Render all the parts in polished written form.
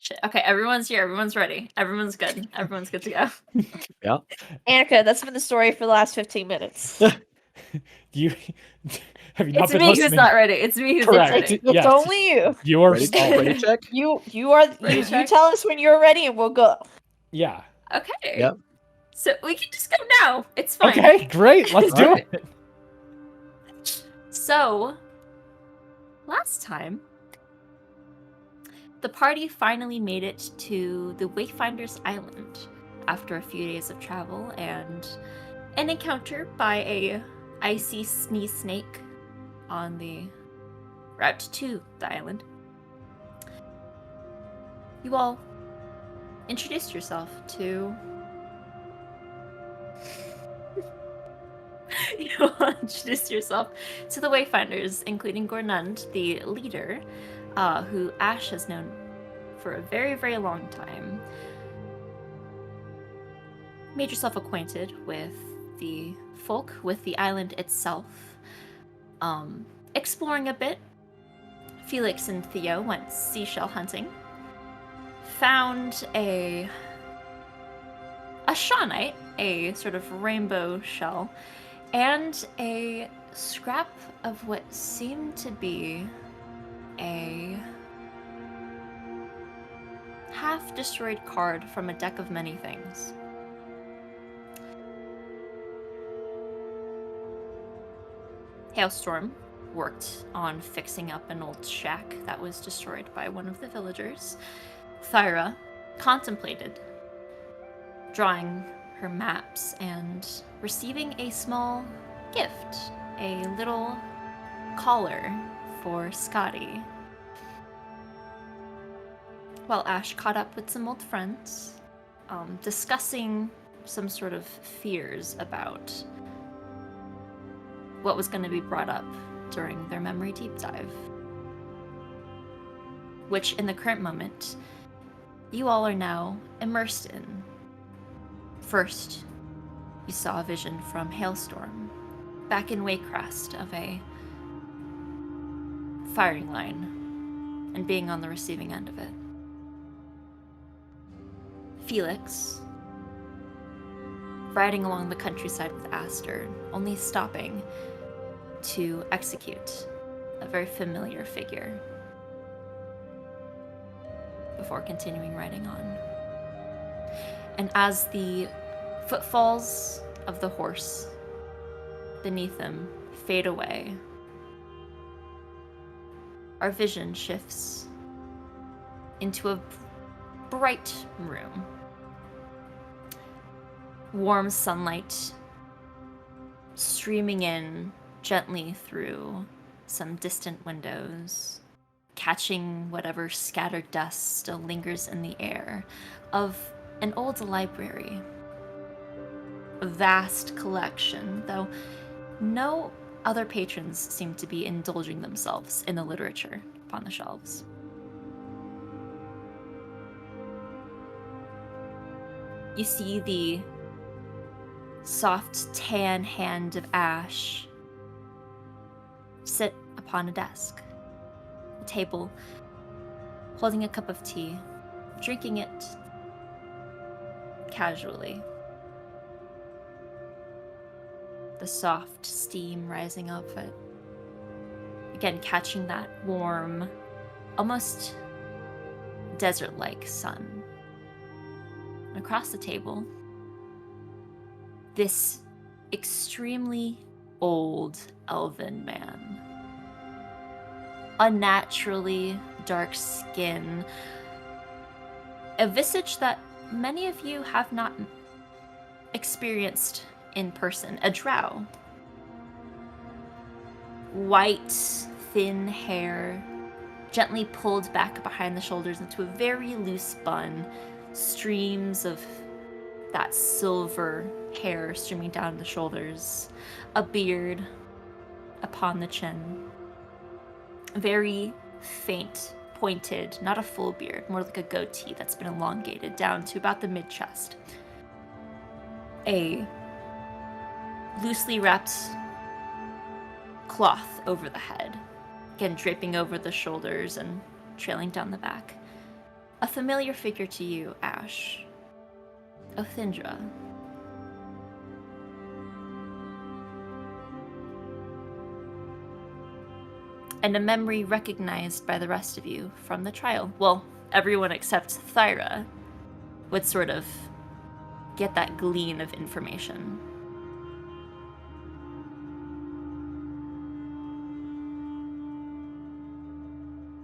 Shit. Okay, everyone's here. Everyone's ready. Everyone's good. Everyone's good to go. Yeah. Anneka, that's been the story for the last 15 minutes. You have you not It's been me listening? who's not ready. It's me who's Correct. not ready. It's Yes. only you. Yours. Ready check? You Ready check? tell us when you're ready and we'll go. Yeah. Okay. Yep. So we can just go now. It's fine. Okay, great. Let's do Alright. it. So, last time, the party finally made it to the Wayfinder's Island after a few days of travel and an encounter by a icy sneeze snake on the route to the island. You all introduced yourself to... You all introduced yourself to the Wayfinders, including Gornund, the leader, who Ashe has known for a very, very long time. Made yourself acquainted with the folk, with the island itself. Exploring a bit, Felix and Theo went seashell hunting. Found a shawnite, a sort of rainbow shell, and a scrap of what seemed to be a half-destroyed card from a deck of many things. Hailstorm worked on fixing up an old shack that was destroyed by one of the villagers. Thyra contemplated drawing her maps and receiving a small gift, a little collar for Scotty. While Ashe caught up with some old friends, discussing some sort of fears about what was going to be brought up during their memory deep dive. Which, in the current moment, you all are now immersed in. First, you saw a vision from Hailstorm, back in Waycrest, of a firing line, and being on the receiving end of it. Felix, riding along the countryside with Aster, only stopping to execute a very familiar figure before continuing riding on. And as the footfalls of the horse beneath them fade away, our vision shifts into a bright room. Warm sunlight streaming in gently through some distant windows, catching whatever scattered dust still lingers in the air of an old library. A vast collection, though no other patrons seem to be indulging themselves in the literature upon the shelves. You see the soft tan hand of Ashe sit upon a desk, a table, holding a cup of tea, drinking it casually. The soft steam rising off it. Again, catching that warm, almost desert-like sun. And across the table, this extremely old elven man. Unnaturally dark skin. A visage that many of you have not experienced in person. A drow. White, thin hair, gently pulled back behind the shoulders into a very loose bun. Streams of that silver hair streaming down the shoulders. A beard upon the chin. Very faint, pointed, not a full beard, more like a goatee that's been elongated down to about the mid-chest. A loosely wrapped cloth over the head, again draping over the shoulders and trailing down the back. A familiar figure to you, Ashe. Othindra. And a memory recognized by the rest of you from the trial. Well, everyone except Thyra would sort of get that glean of information.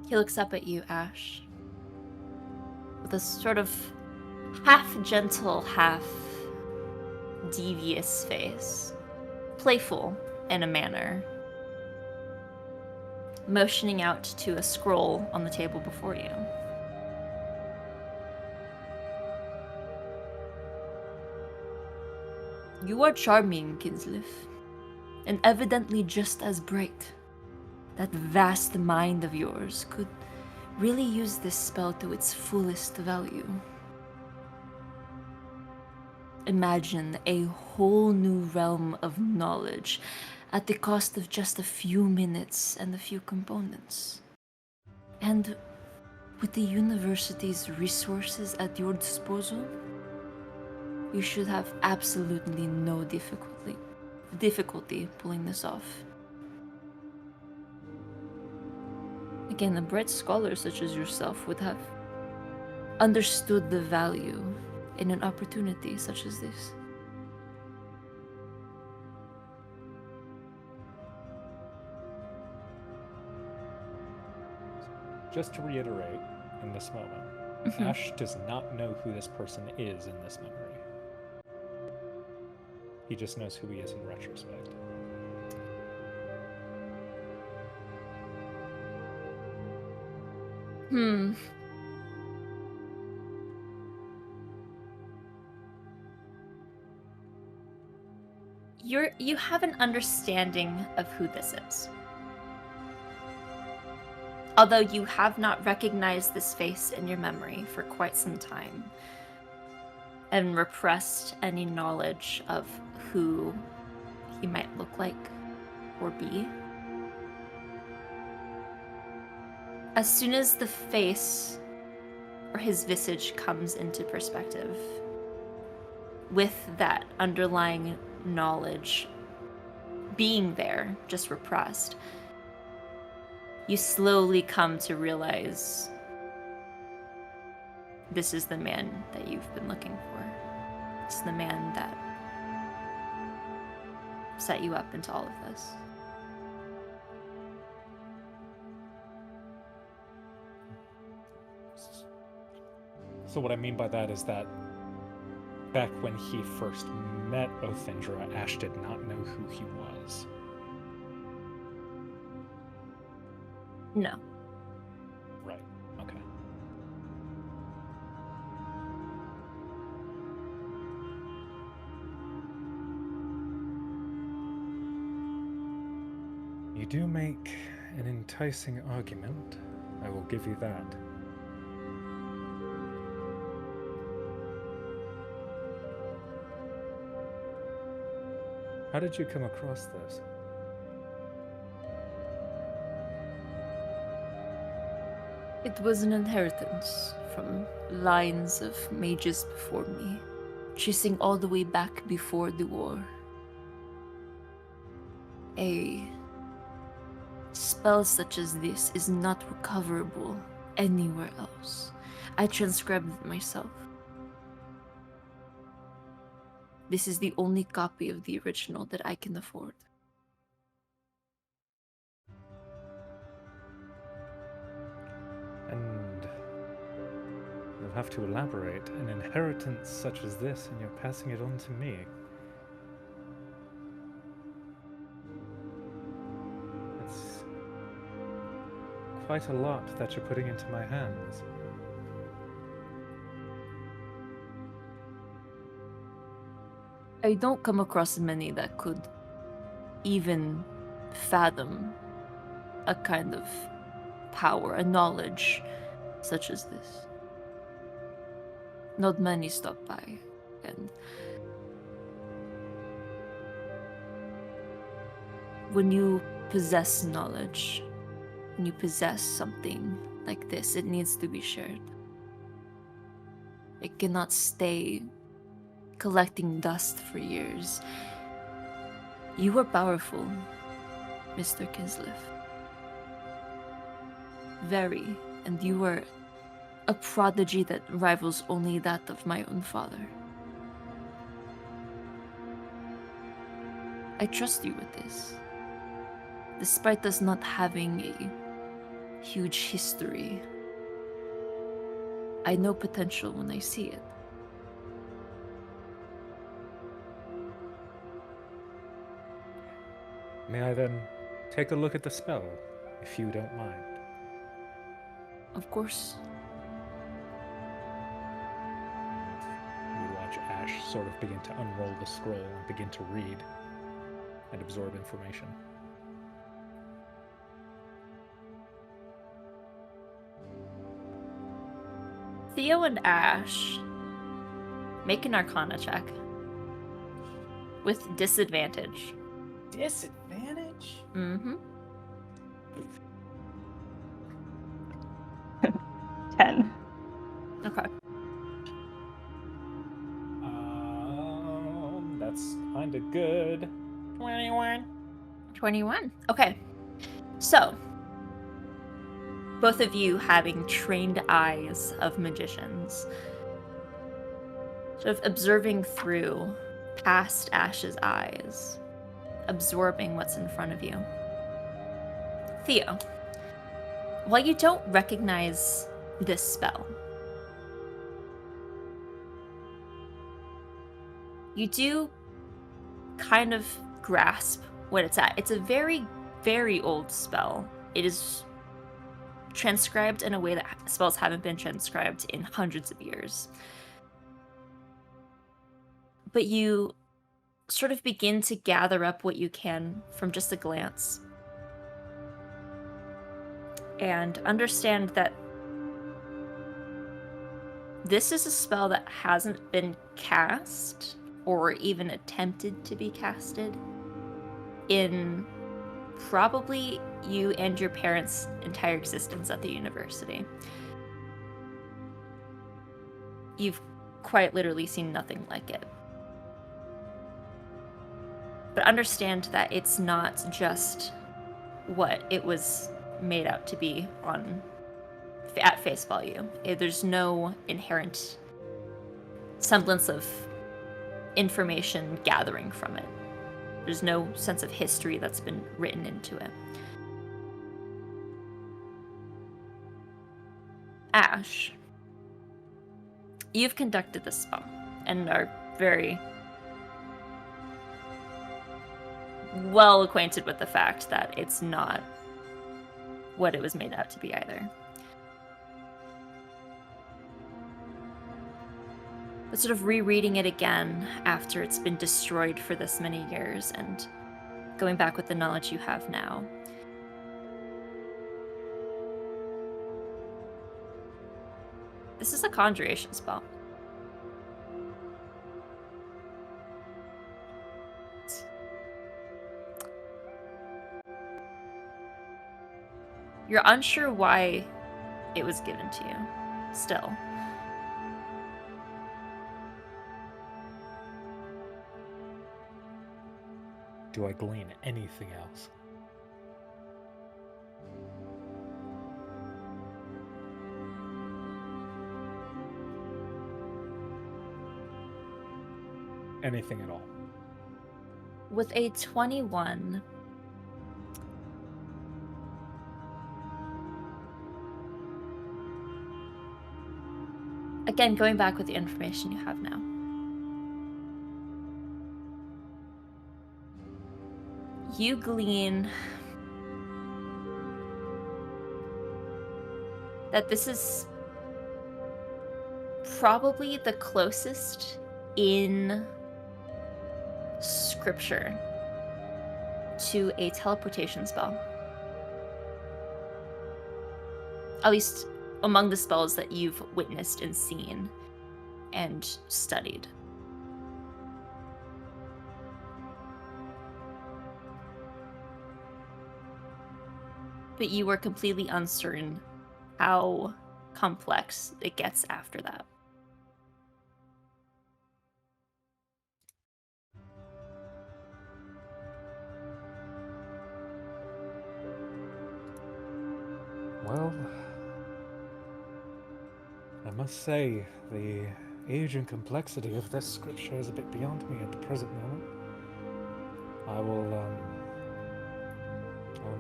He looks up at you, Ashe, with a sort of half gentle, half devious face, playful in a manner, motioning out to a scroll on the table before you. You are charming, Kinsleif, and evidently just as bright. That vast mind of yours could really use this spell to its fullest value. Imagine a whole new realm of knowledge at the cost of just a few minutes and a few components. And with the university's resources at your disposal, you should have absolutely no difficulty pulling this off. Again, a bright scholar such as yourself would have understood the value in an opportunity such as this. Just to reiterate, in this moment, Ashe does not know who this person is in this memory. He just knows who he is in retrospect. You have an understanding of who this is. Although you have not recognized this face in your memory for quite some time, and repressed any knowledge of who he might look like or be. As soon as the face or his visage comes into perspective, with that underlying knowledge being there, just repressed, you slowly come to realize this is the man that you've been looking for. It's the man that set you up into all of this. So what I mean by that is that back when he first met Othindra, Ashe did not know who he was. No. Right. Okay. You do make an enticing argument. I will give you that. How did you come across this? It was an inheritance from lines of mages before me, chasing all the way back before the war. A spell such as this is not recoverable anywhere else. I transcribed it myself. This is the only copy of the original that I can afford. And you'll have to elaborate. An inheritance such as this, and you're passing it on to me. It's quite a lot that you're putting into my hands. I don't come across many that could even fathom a kind of power, a knowledge such as this. Not many stop by, and when you possess knowledge, when you possess something like this, it needs to be shared. It cannot stay collecting dust for years. You are powerful, Mr. Kislev. Very, and you are a prodigy that rivals only that of my own father. I trust you with this. Despite us not having a huge history, I know potential when I see it. May I then take a look at the spell, if you don't mind? Of course. We watch Ashe sort of begin to unroll the scroll and begin to read and absorb information. Theo and Ashe make an Arcana check with disadvantage. Disadvantage? Mm-hmm. 10. Okay. That's kind of good. 21. 21. Okay. So, both of you having trained eyes of magicians, sort of observing through past Ashe's eyes, absorbing what's in front of you. Theo, while you don't recognize this spell, you do kind of grasp what it's at. It's a very, very old spell. It is transcribed in a way that spells haven't been transcribed in hundreds of years. But you sort of begin to gather up what you can from just a glance and understand that this is a spell that hasn't been cast or even attempted to be casted in probably you and your parents' entire existence at the university. You've quite literally seen nothing like it. But understand that it's not just what it was made out to be at face value. There's no inherent semblance of information gathering from it. There's no sense of history that's been written into it. Ashe, you've conducted this spell and are very well acquainted with the fact that it's not what it was made out to be either. But sort of rereading it again after it's been destroyed for this many years and going back with the knowledge you have now. This is a conjuration spell. You're unsure why it was given to you, still. Do I glean anything else? Anything at all? With a 21, again, going back with the information you have now. You glean that this is probably the closest in scripture to a teleportation spell. At least among the spells that you've witnessed and seen and studied. But you were completely uncertain how complex it gets after that. Well, I must say, the age and complexity of this scripture is a bit beyond me at the present moment. I will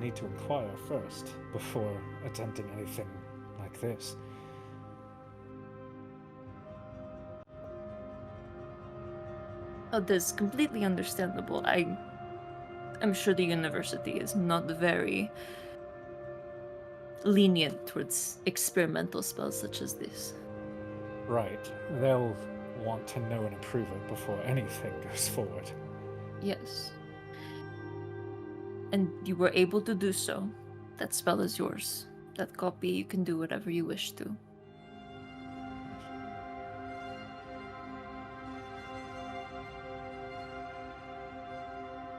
need to inquire first before attempting anything like this. Oh, that's completely understandable. I'm sure the university is not very lenient towards experimental spells such as this. Right. They'll want to know and approve it before anything goes forward. Yes. And you were able to do so. That spell is yours. That copy, you can do whatever you wish to.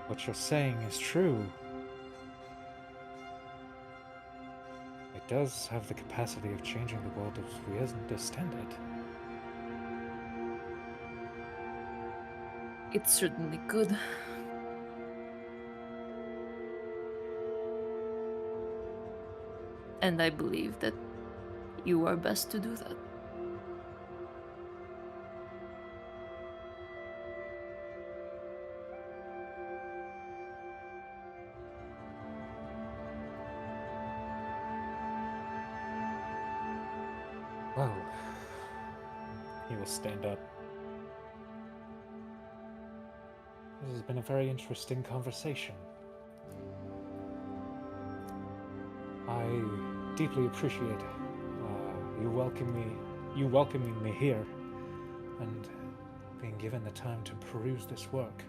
What you're saying is true. It does have the capacity of changing the world as we understand it. It's certainly good. And I believe that you are best to do that. Well, he will stand up. This has been a very interesting conversation. I deeply appreciate you welcoming me here and being given the time to peruse this work.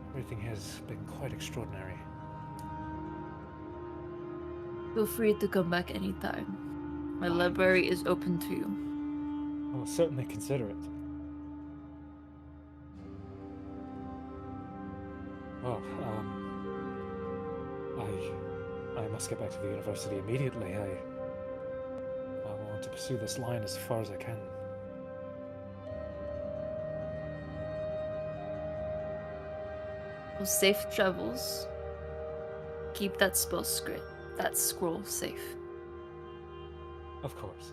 Everything has been quite extraordinary. Feel free to come back anytime. My library is open to you. I will certainly consider it. Well, I must get back to the university immediately. I want to pursue this line as far as I can. Well, safe travels. Keep that spell script, that scroll safe. Of course.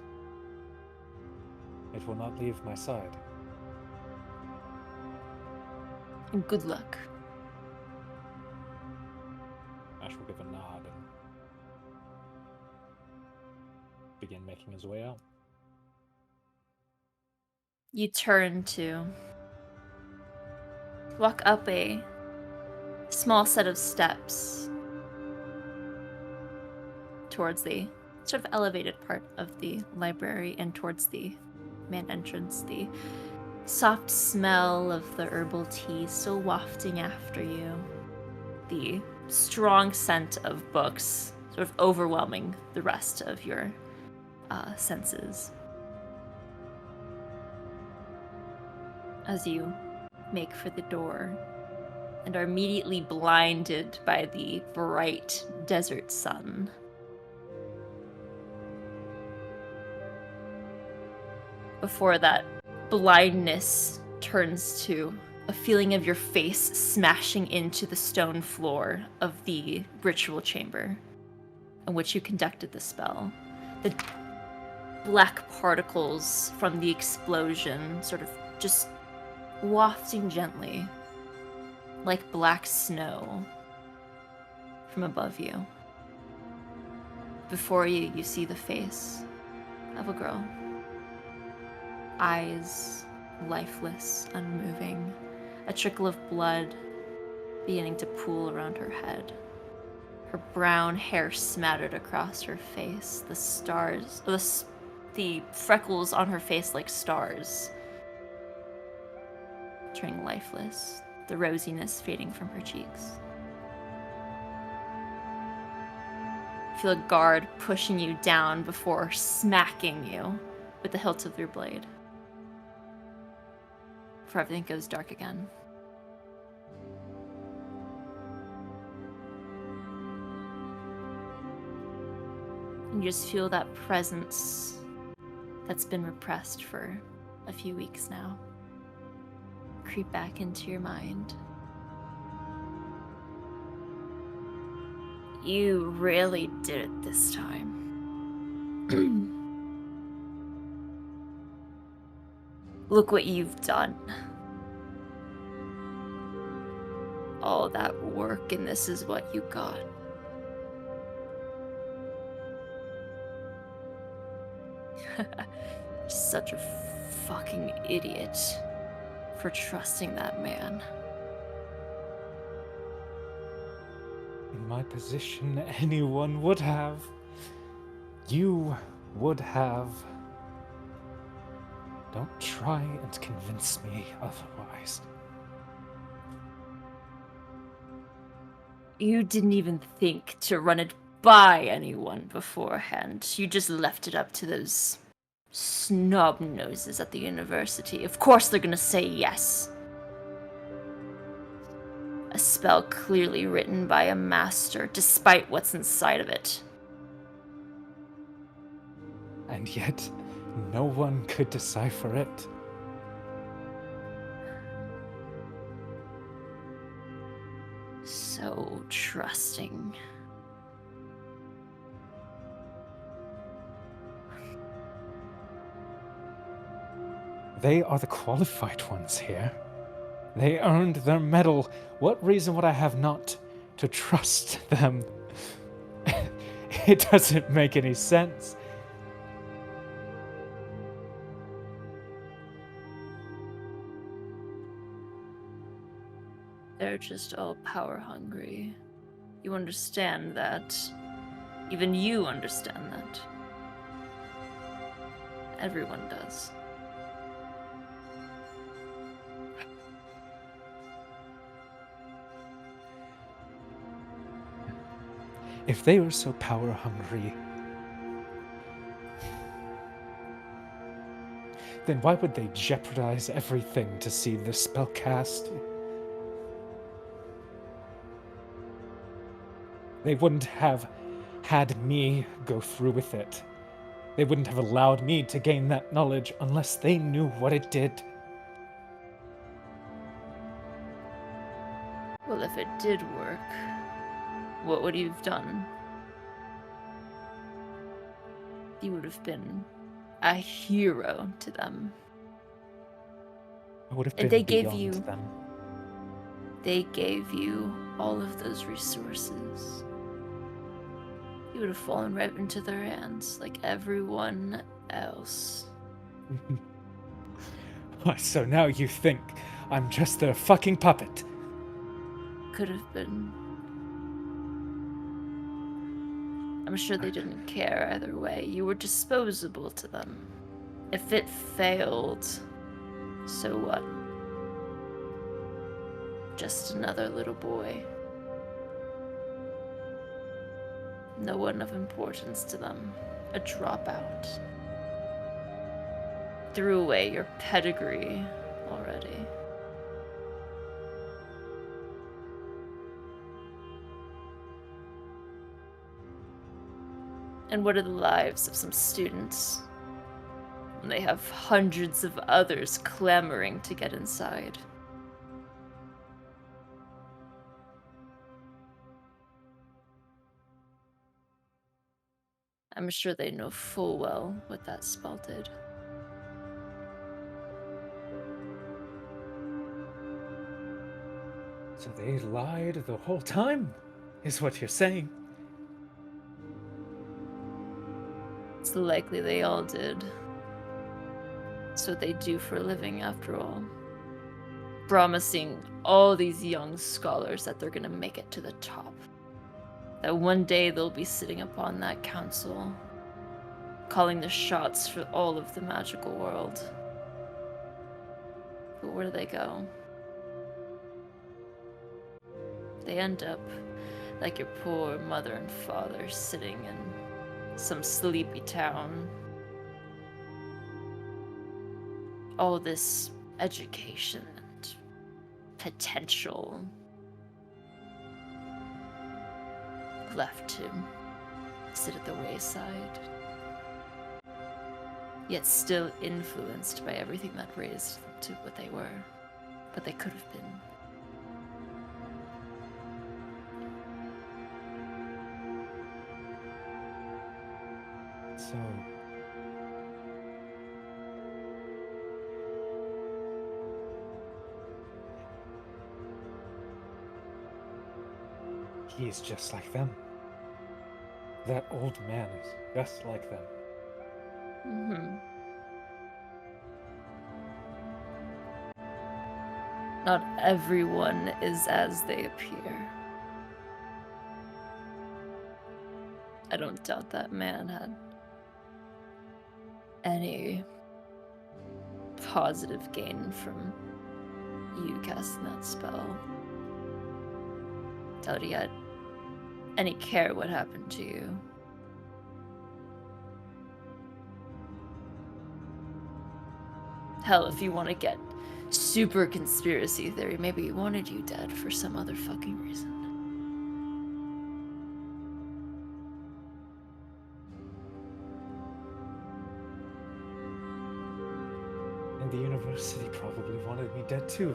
It will not leave my side. And good luck. Ashe will give a nod and begin making his way out. You turn to walk up a small set of steps towards the sort of elevated part of the library and towards the main entrance. The soft smell of the herbal tea still wafting after you. The strong scent of books sort of overwhelming the rest of your senses. As you make for the door and are immediately blinded by the bright desert sun. Before that blindness turns to a feeling of your face smashing into the stone floor of the ritual chamber in which you conducted the spell. The black particles from the explosion sort of just wafting gently like black snow from above you. Before you, you see the face of a girl. Eyes lifeless, unmoving, a trickle of blood beginning to pool around her head. Her brown hair smattered across her face, the stars, the freckles on her face like stars, turning lifeless, the rosiness fading from her cheeks. You feel a guard pushing you down before smacking you with the hilt of your blade. Before everything goes dark again. And you just feel that presence that's been repressed for a few weeks now creep back into your mind. You really did it this time. Look what you've done. All that work, and this is what you got. Such a fucking idiot for trusting that man. In my position, anyone would have. You would have. Don't try and convince me otherwise. You didn't even think to run it by anyone beforehand. You just left it up to those snob noses at the university. Of course they're gonna say yes. A spell clearly written by a master, despite what's inside of it. And yet, no one could decipher it. So trusting. They are the qualified ones here. They earned their medal. What reason would I have not to trust them? It doesn't make any sense. They're just all power hungry. You understand that. Even you understand that. Everyone does. If they were so power hungry, then why would they jeopardize everything to see the spell cast? They wouldn't have had me go through with it. They wouldn't have allowed me to gain that knowledge unless they knew what it did. Well, if it did work, what would you have done? You would have been a hero to them. I would have And been they gave beyond you- them. They gave you all of those resources. You would have fallen right into their hands like everyone else. So now you think I'm just their fucking puppet. Could have been. I'm sure they didn't care either way. You were disposable to them. If it failed, so what? Just another little boy. No one of importance to them. A dropout. Threw away your pedigree already. And what are the lives of some students when they have hundreds of others clamoring to get inside? I'm sure they know full well what that spell did. So they lied the whole time, is what you're saying. It's likely they all did. It's what they do for a living, after all. Promising all these young scholars that they're gonna make it to the top. That one day they'll be sitting upon that council, calling the shots for all of the magical world. But where do they go? They end up like your poor mother and father sitting in some sleepy town. All this education and potential left to sit at the wayside, yet still influenced by everything that raised them to what they were, what they could have been. It's So... he is just like them. That old man is just like them. Mm-hmm. Not everyone is as they appear. I don't doubt that man had any positive gain from you casting that spell. Doubt he had any care what happened to you. Hell, if you want to get super conspiracy theory, maybe he wanted you dead for some other fucking reason. And the university probably wanted me dead too.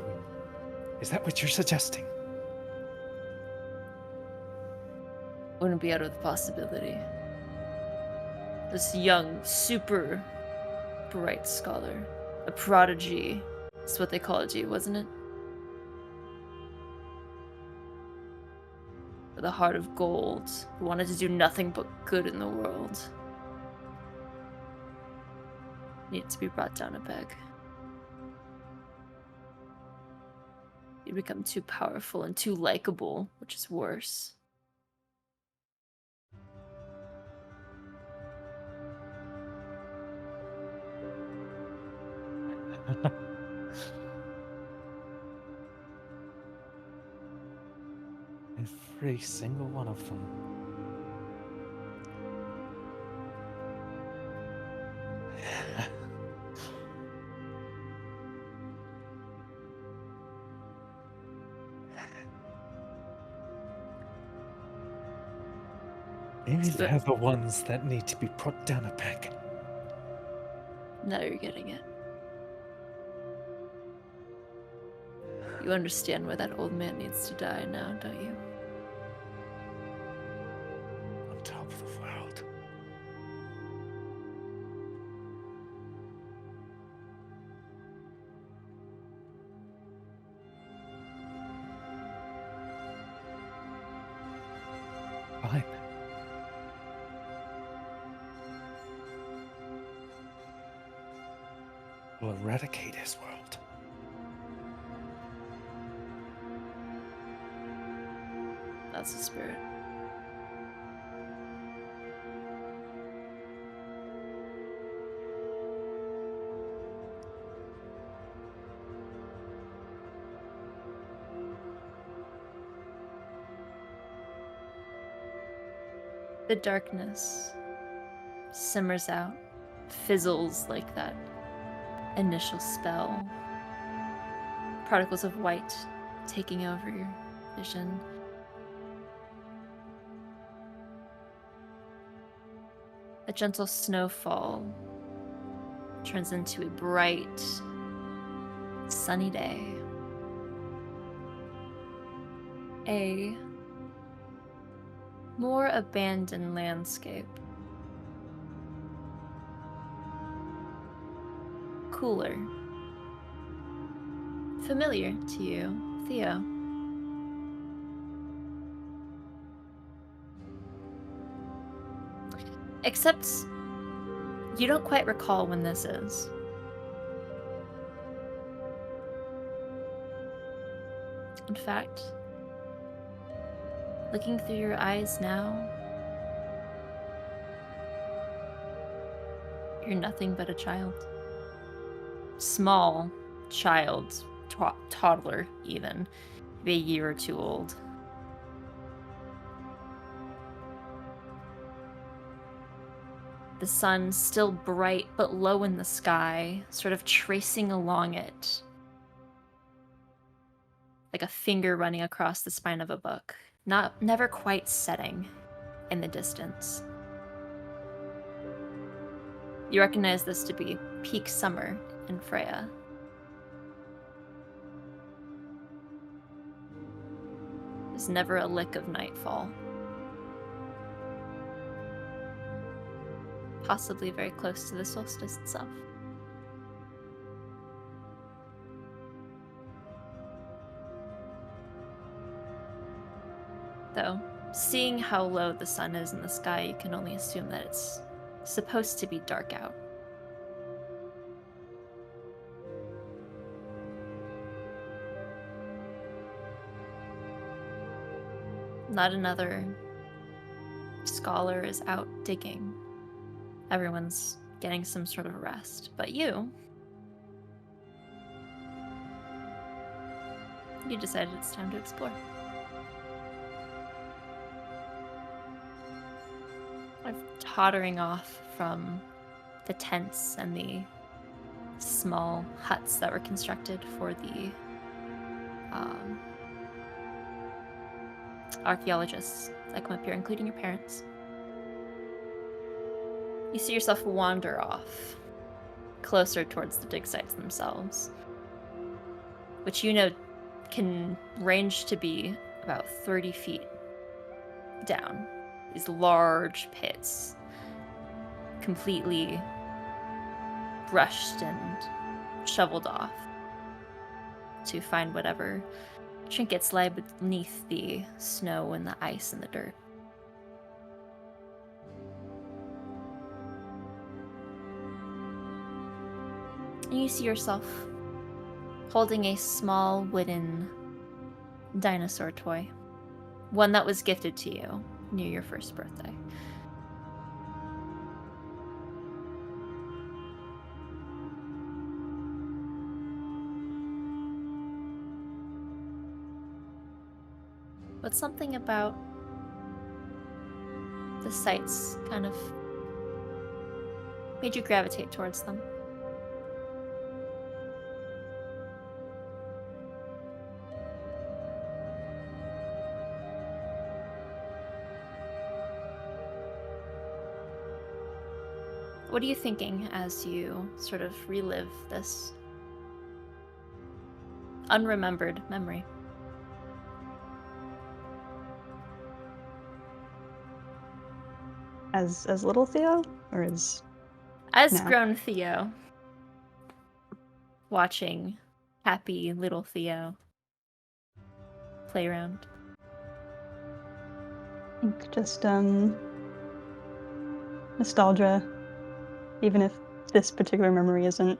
Is that what you're suggesting? Wouldn't be out of the possibility. This young, super bright scholar, a prodigy, is what they called you, wasn't it? With a heart of gold, who wanted to do nothing but good in the world. Needed to be brought down a peg. You become too powerful and too likable, which is worse. Every single one of them. Maybe they're the ones that need to be brought down a peg. Now you're getting it. You understand why that old man needs to die now, don't you? On top of the world. Fine. We'll eradicate his world. That's the spirit. The darkness simmers out, fizzles like that initial spell. Particles of white taking over your vision. A gentle snowfall turns into a bright, sunny day. A more abandoned landscape. Cooler. Familiar to you, Theo. Except you don't quite recall when this is. In fact, looking through your eyes now, you're nothing but a child. Small child, toddler even, maybe a year or two old. The sun still bright but low in the sky, sort of tracing along it. Like a finger running across the spine of a book. Never quite setting in the distance. You recognize this to be peak summer in Freya. There's never a lick of nightfall. possibly very close to the solstice itself. Though, seeing how low the sun is in the sky, you can only assume that it's supposed to be dark out. Not another scholar is out digging. Everyone's getting some sort of rest. But you decided it's time to explore. Tottering off from the tents and the small huts that were constructed for the archaeologists that come up here, including your parents. You see yourself wander off, closer towards the dig sites themselves, which you know can range to be about 30 feet down. These large pits, completely brushed and shoveled off to find whatever trinkets lie beneath the snow and the ice and the dirt. And you see yourself holding a small wooden dinosaur toy, one that was gifted to you near your first birthday. But something about the sights kind of made you gravitate towards them. What are you thinking as you sort of relive this unremembered memory? As little Theo, or as now? Grown Theo, watching happy little Theo play around. I think just nostalgia, even if this particular memory isn't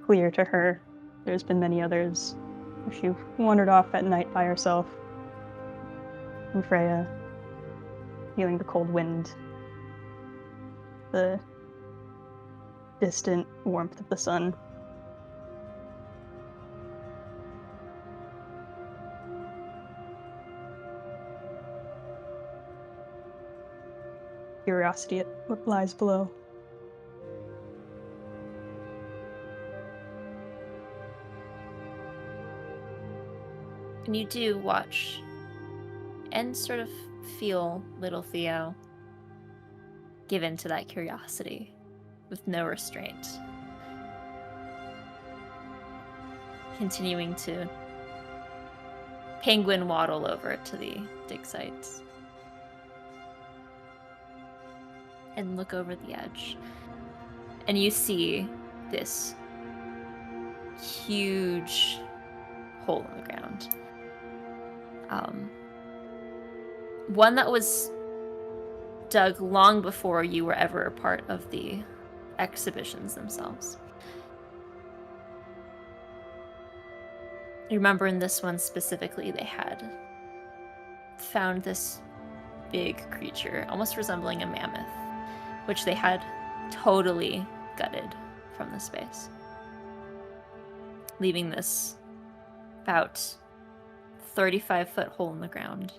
clear to her. There's been many others where she wandered off at night by herself from Freya, feeling the cold wind, the distant warmth of the sun. Curiosity at what lies below. And you do watch and sort of feel little Theo give in to that curiosity with no restraint, continuing to penguin waddle over to the dig sites and look over the edge. And you see this huge hole in the ground. One that was dug long before you were ever a part of the exhibitions themselves. You remember in this one specifically, they had found this big creature, almost resembling a mammoth, which they had totally gutted from the space, leaving this about 35-foot hole in the ground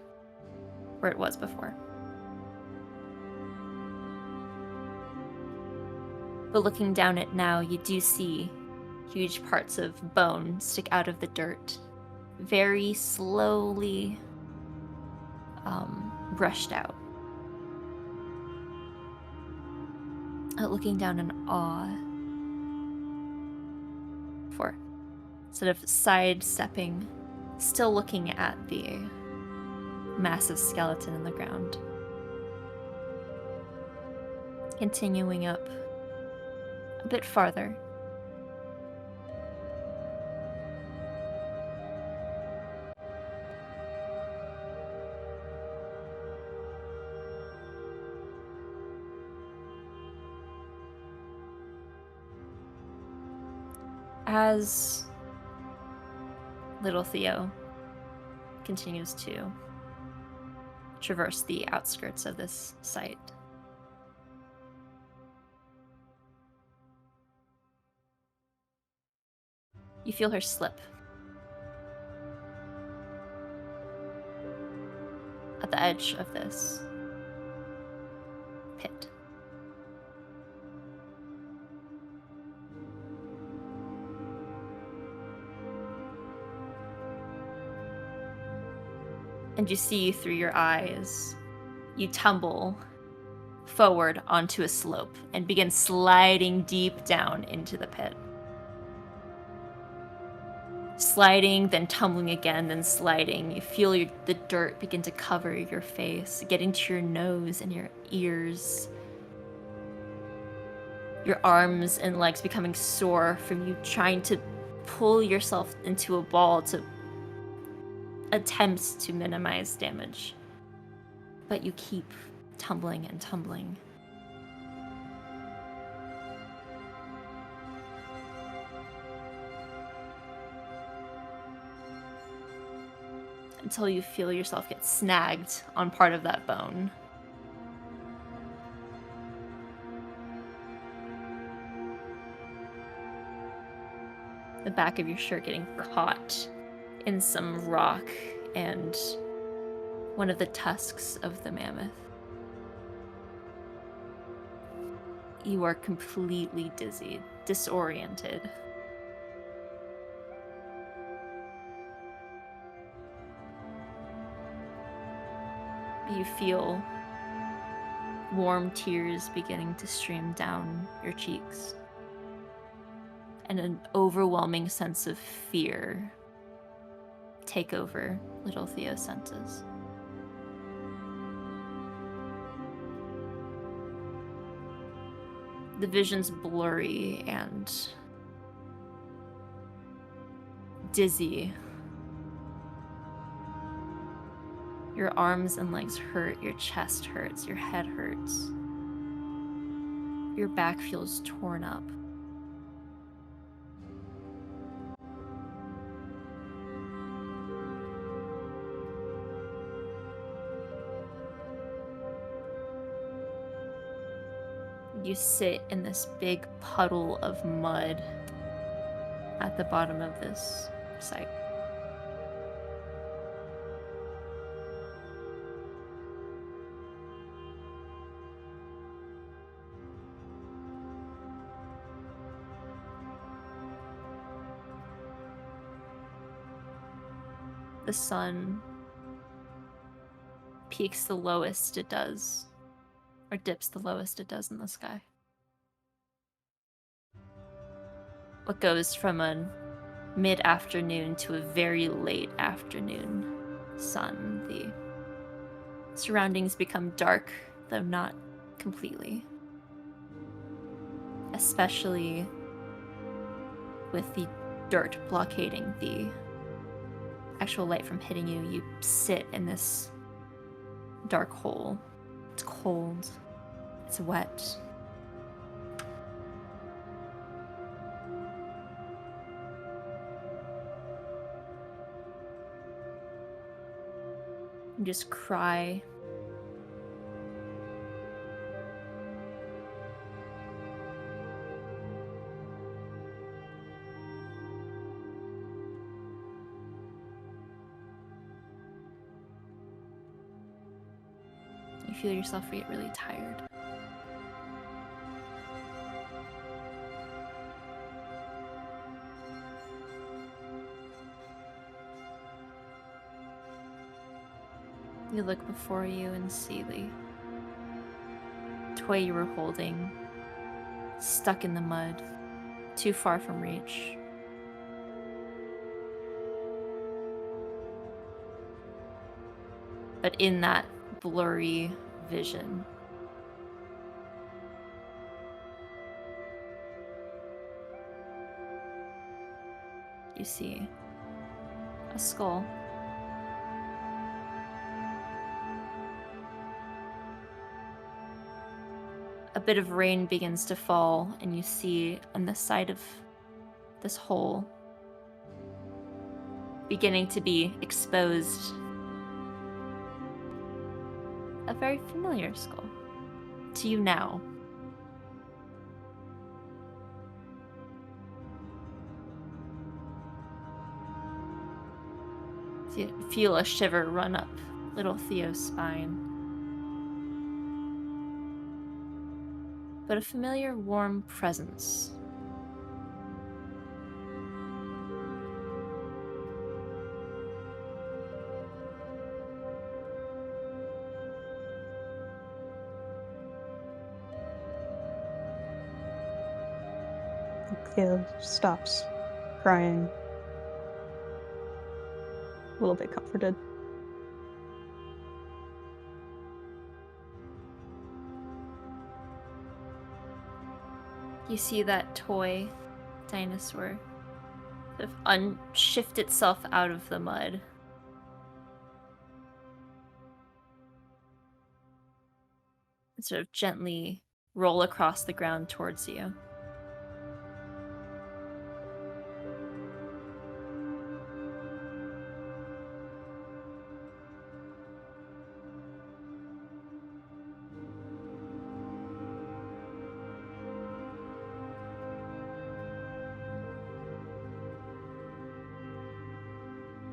where it was before. But looking down it now, you do see huge parts of bone stick out of the dirt, very slowly brushed out. Looking down in awe, for sort of sidestepping, still looking at the massive skeleton in the ground. Continuing up a bit farther. As little Theo continues to traverse the outskirts of this site, you feel her slip at the edge of this pit. And you see through your eyes, you tumble forward onto a slope and begin sliding deep down into the pit. Sliding, then tumbling again, then sliding. You feel the dirt begin to cover your face, get into your nose and your ears. Your arms and legs becoming sore from you trying to pull yourself into a ball to attempt to minimize damage. But you keep tumbling and tumbling. Until you feel yourself get snagged on part of that bone. The back of your shirt getting caught in some rock and one of the tusks of the mammoth. You are completely dizzy, disoriented. You feel warm tears beginning to stream down your cheeks, and an overwhelming sense of fear take over little Theo's senses. The vision's blurry and dizzy. Your arms and legs hurt, your chest hurts, your head hurts. Your back feels torn up. You sit in this big puddle of mud at the bottom of this site. The sun peaks the lowest it does, or dips the lowest it does in the sky. What goes from a mid-afternoon to a very late afternoon sun. The surroundings become dark, though not completely. Especially with the dirt blockading the actual light from hitting you. You sit in this dark hole. It's cold. It's wet. You just cry. You feel yourself get really tired. You look before you and see the toy you were holding stuck in the mud, too far from reach. But in that blurry vision, you see a skull. A bit of rain begins to fall, and you see on the side of this hole, beginning to be exposed, a very familiar skull to you now. So you feel a shiver run up little Theo's spine. But a familiar warm presence. Theo stops crying, a little bit comforted. You see that toy dinosaur sort of unshift itself out of the mud. And sort of gently roll across the ground towards you.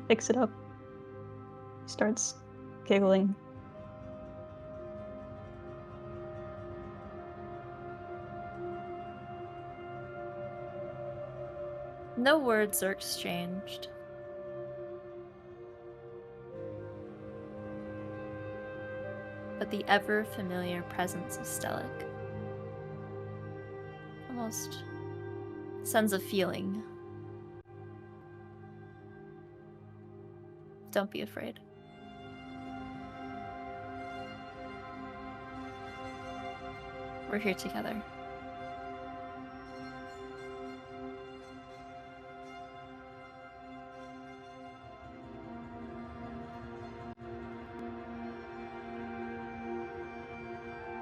Picks it up, starts giggling. No words are exchanged. But the ever-familiar presence of Stellic almost sends a feeling. Don't be afraid. We're here together.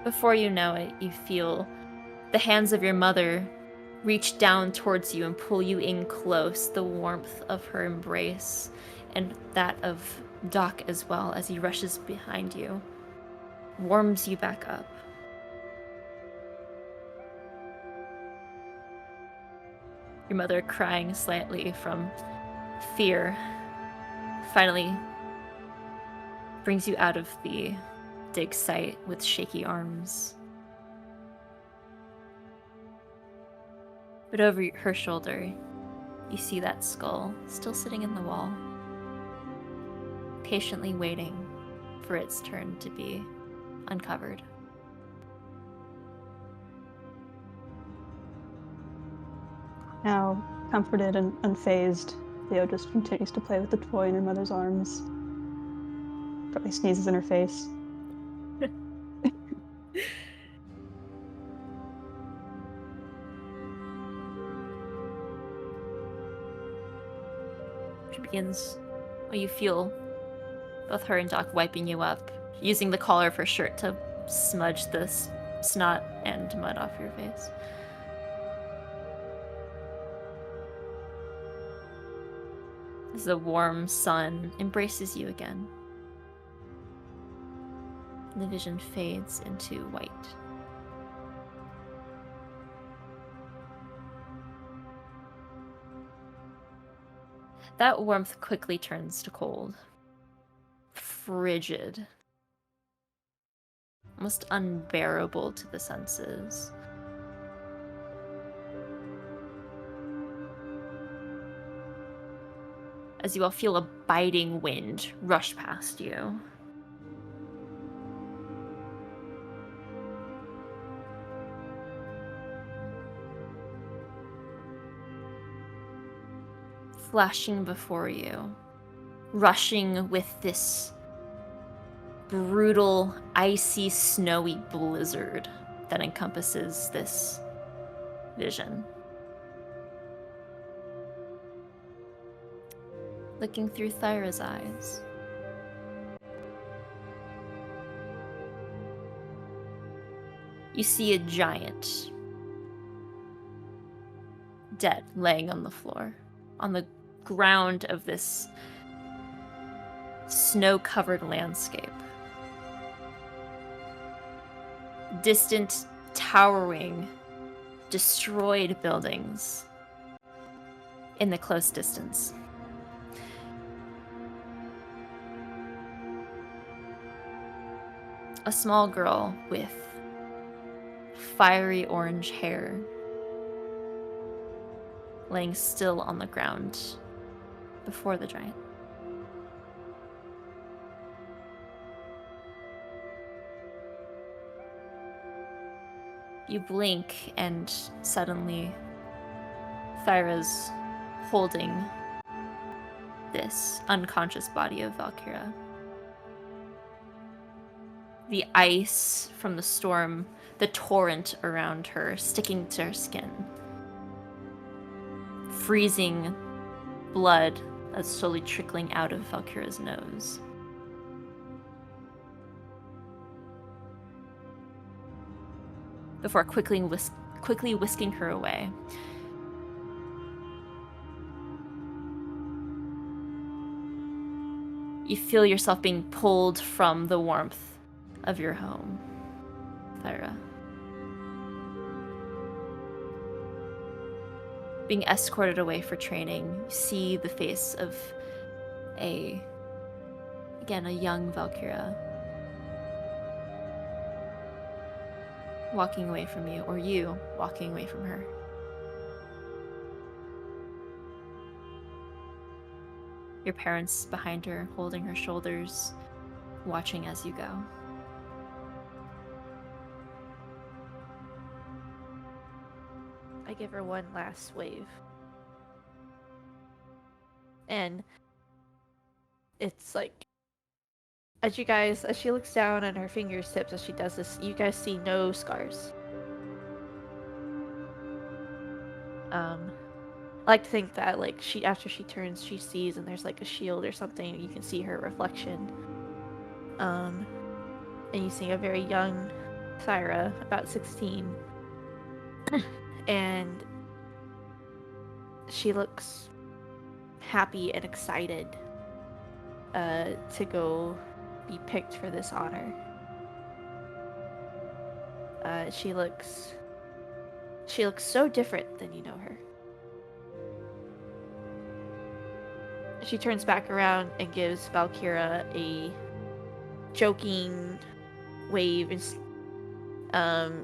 Before you know it, you feel the hands of your mother reach down towards you and pull you in close, the warmth of her embrace and that of Doc as well as he rushes behind you, warms you back up. Your mother, crying slightly from fear, finally brings you out of the dig site with shaky arms. But over her shoulder, you see that skull still sitting in the wall, patiently waiting for its turn to be uncovered. Now, comforted and unfazed, Theo just continues to play with the toy in her mother's arms. Probably sneezes in her face. She begins, you feel both her and Doc wiping you up, using the collar of her shirt to smudge this snot and mud off your face. As the warm sun embraces you again, the vision fades into white. That warmth quickly turns to cold. Frigid. Almost unbearable to the senses. As you all feel a biting wind rush past you. Flashing before you, rushing with this brutal, icy, snowy blizzard that encompasses this vision. looking through Thyra's eyes. You see a giant, dead, laying on the floor, on the ground of this snow-covered landscape. Distant, towering, destroyed buildings in the close distance. A small girl with fiery orange hair laying still on the ground before the giant. You blink and suddenly Thyra's holding this unconscious body of Valkyria. The ice from the storm, the torrent around her, sticking to her skin. Freezing blood that's slowly trickling out of Valkyria's nose. Before quickly whisking her away. You feel yourself being pulled from the warmth of your home, Thyra. Being escorted away for training, you see the face of a young Valkyria walking away from you, or you walking away from her. Your parents behind her, holding her shoulders, watching as you go. I give her one last wave. And it's like, as she looks down on her fingertips as she does this, you guys see no scars. I like to think that after she turns, she sees and there's like a shield or something, you can see her reflection. And you see a very young Thyra, about 16. And she looks happy and excited to go be picked for this honor. She looks so different than you know her. She turns back around and gives Valkyria a joking wave and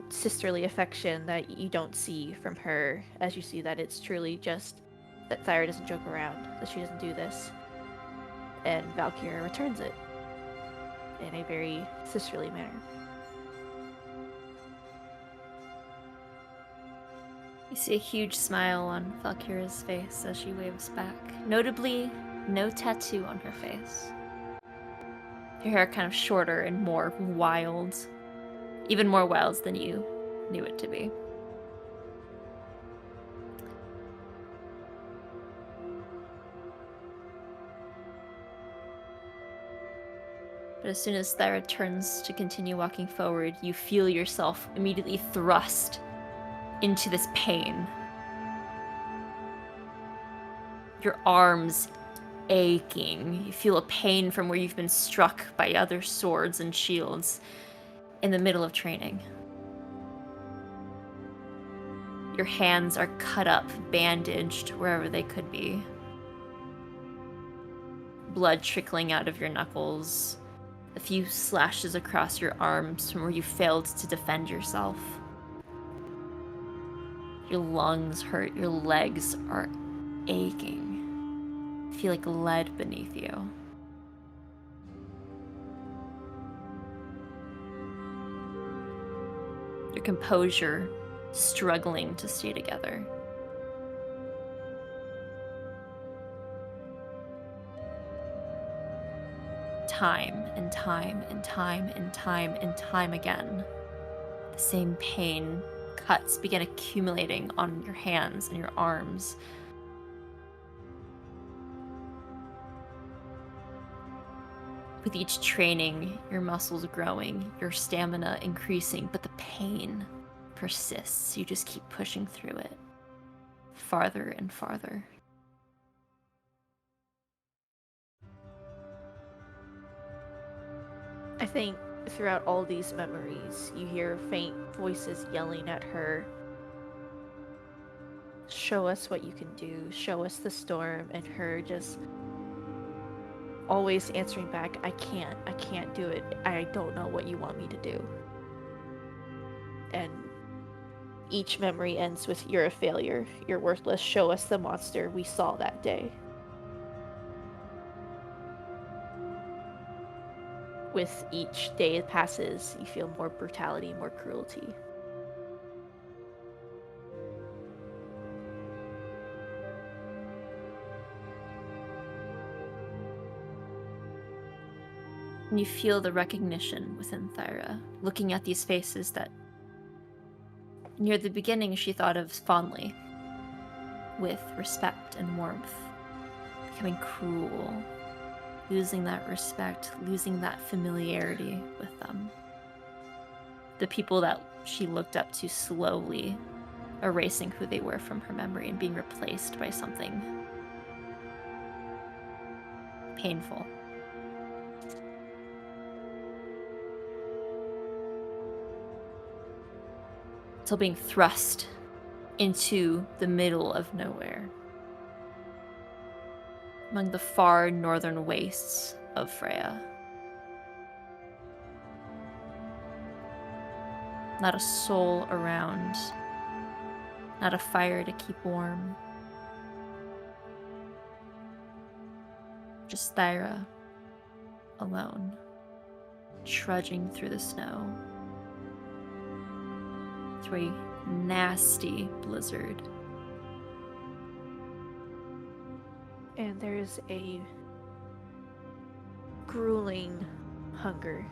sisterly affection that you don't see from her, as you see that it's truly just that Thyra doesn't joke around, that she doesn't do this. And Valkyria returns it in a very sisterly manner. You see a huge smile on Valkyria's face as she waves back. Notably, no tattoo on her face. Her hair kind of shorter and more wild. Even more wild than you knew it to be. But as soon as Thyra turns to continue walking forward, you feel yourself immediately thrust into this pain. Your arms aching. You feel a pain from where you've been struck by other swords and shields in the middle of training. Your hands are cut up, bandaged wherever they could be. Blood trickling out of your knuckles. A few slashes across your arms from where you failed to defend yourself. Your lungs hurt, your legs are aching. You feel like lead beneath you. Your composure struggling to stay together. Time and time and time and time and time again. The same pain, cuts begin accumulating on your hands and your arms. With each training, your muscles growing, your stamina increasing, but the pain persists. You just keep pushing through it, farther and farther. I think throughout all these memories, you hear faint voices yelling at her. Show us what you can do. Show us the storm. And her just always answering back, I can't do it. I don't know what you want me to do. And each memory ends with, you're a failure. You're worthless. Show us the monster we saw that day. With each day that passes, you feel more brutality, more cruelty. And you feel the recognition within Thyra, looking at these faces that near the beginning she thought of fondly, with respect and warmth, becoming cruel, losing that respect, losing that familiarity with them. The people that she looked up to slowly erasing who they were from her memory and being replaced by something painful. Until being thrust into the middle of nowhere, among the far northern wastes of Freya. Not a soul around, not a fire to keep warm. Just Thyra, alone, trudging through the snow, through a nasty blizzard. And there's a grueling hunger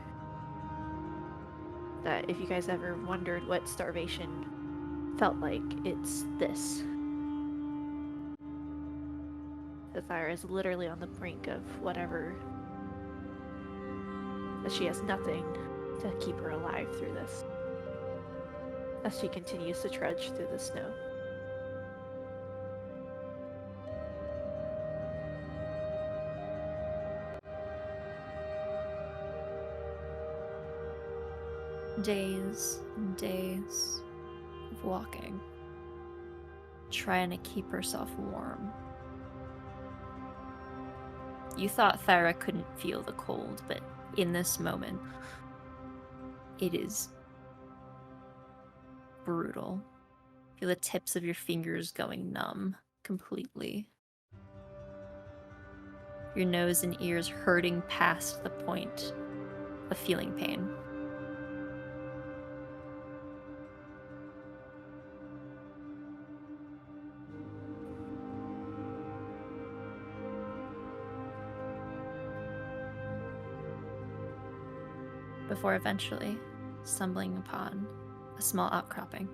that if you guys ever wondered what starvation felt like, it's this. The Thyra is literally on the brink of whatever, that she has nothing to keep her alive through this, as she continues to trudge through the snow. Days and days of walking, trying to keep herself warm. You thought Thyra couldn't feel the cold, but in this moment, it is brutal. Feel the tips of your fingers going numb completely. Your nose and ears hurting past the point of feeling pain. Before eventually stumbling upon a small outcropping,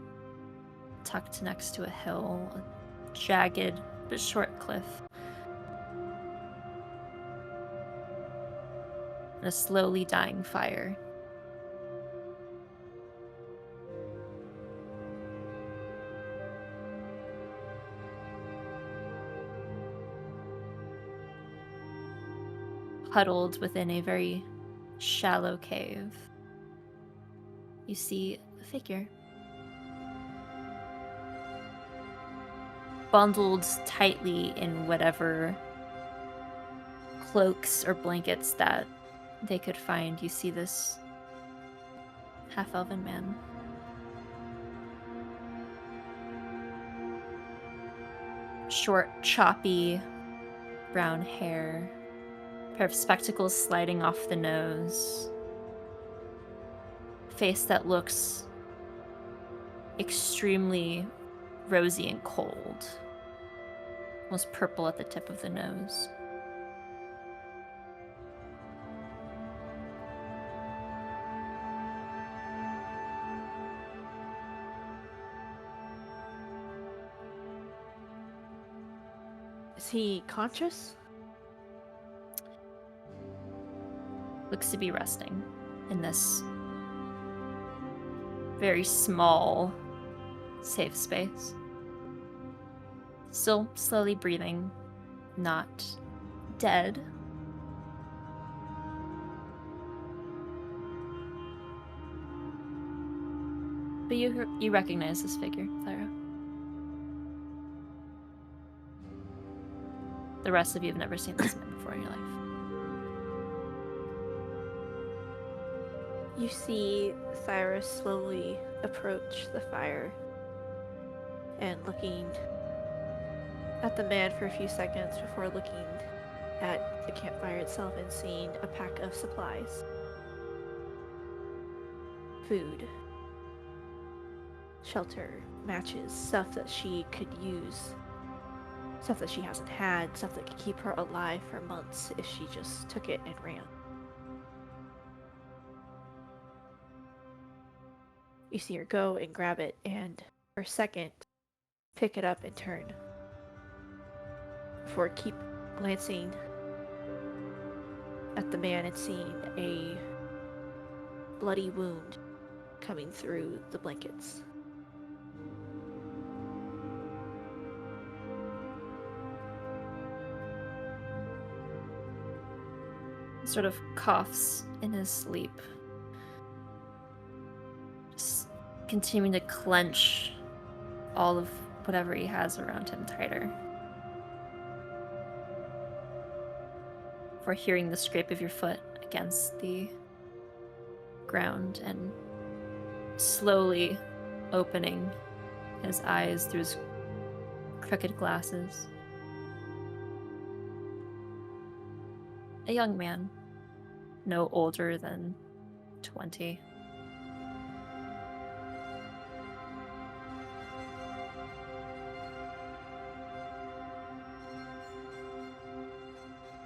tucked next to a hill, a jagged but short cliff, and a slowly dying fire. Huddled within a very shallow cave, you see a figure. Bundled tightly in whatever cloaks or blankets that they could find, you see this half-elven man. Short, choppy, brown hair, pair of spectacles sliding off the nose, face that looks extremely rosy and cold, almost purple at the tip of the nose. Is he conscious? looks to be resting in this very small, safe space. Still slowly breathing, not dead. But you recognize this figure, Thyra. The rest of you have never seen this man before in your life. You see Thyra slowly approach the fire and looking at the man for a few seconds before looking at the campfire itself and seeing a pack of supplies. Food, shelter, matches, stuff that she could use, stuff that she hasn't had, stuff that could keep her alive for months if she just took it and ran. You see her go and grab it, and for a second, pick it up and turn. Before keep glancing at the man and seeing a bloody wound coming through the blankets. He sort of coughs in his sleep. Just continuing to clench all of whatever he has around him tighter. For hearing the scrape of your foot against the ground and slowly opening his eyes through his crooked glasses. A young man, no older than 20.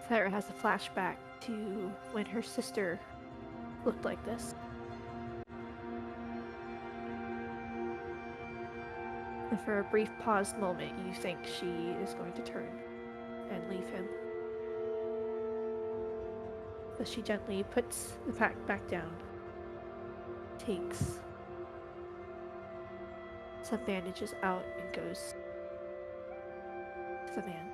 Thyra has a flashback to when her sister looked like this. And for a brief paused moment, you think she is going to turn and leave him. But she gently puts the pack back down, takes some bandages out, and goes to the man.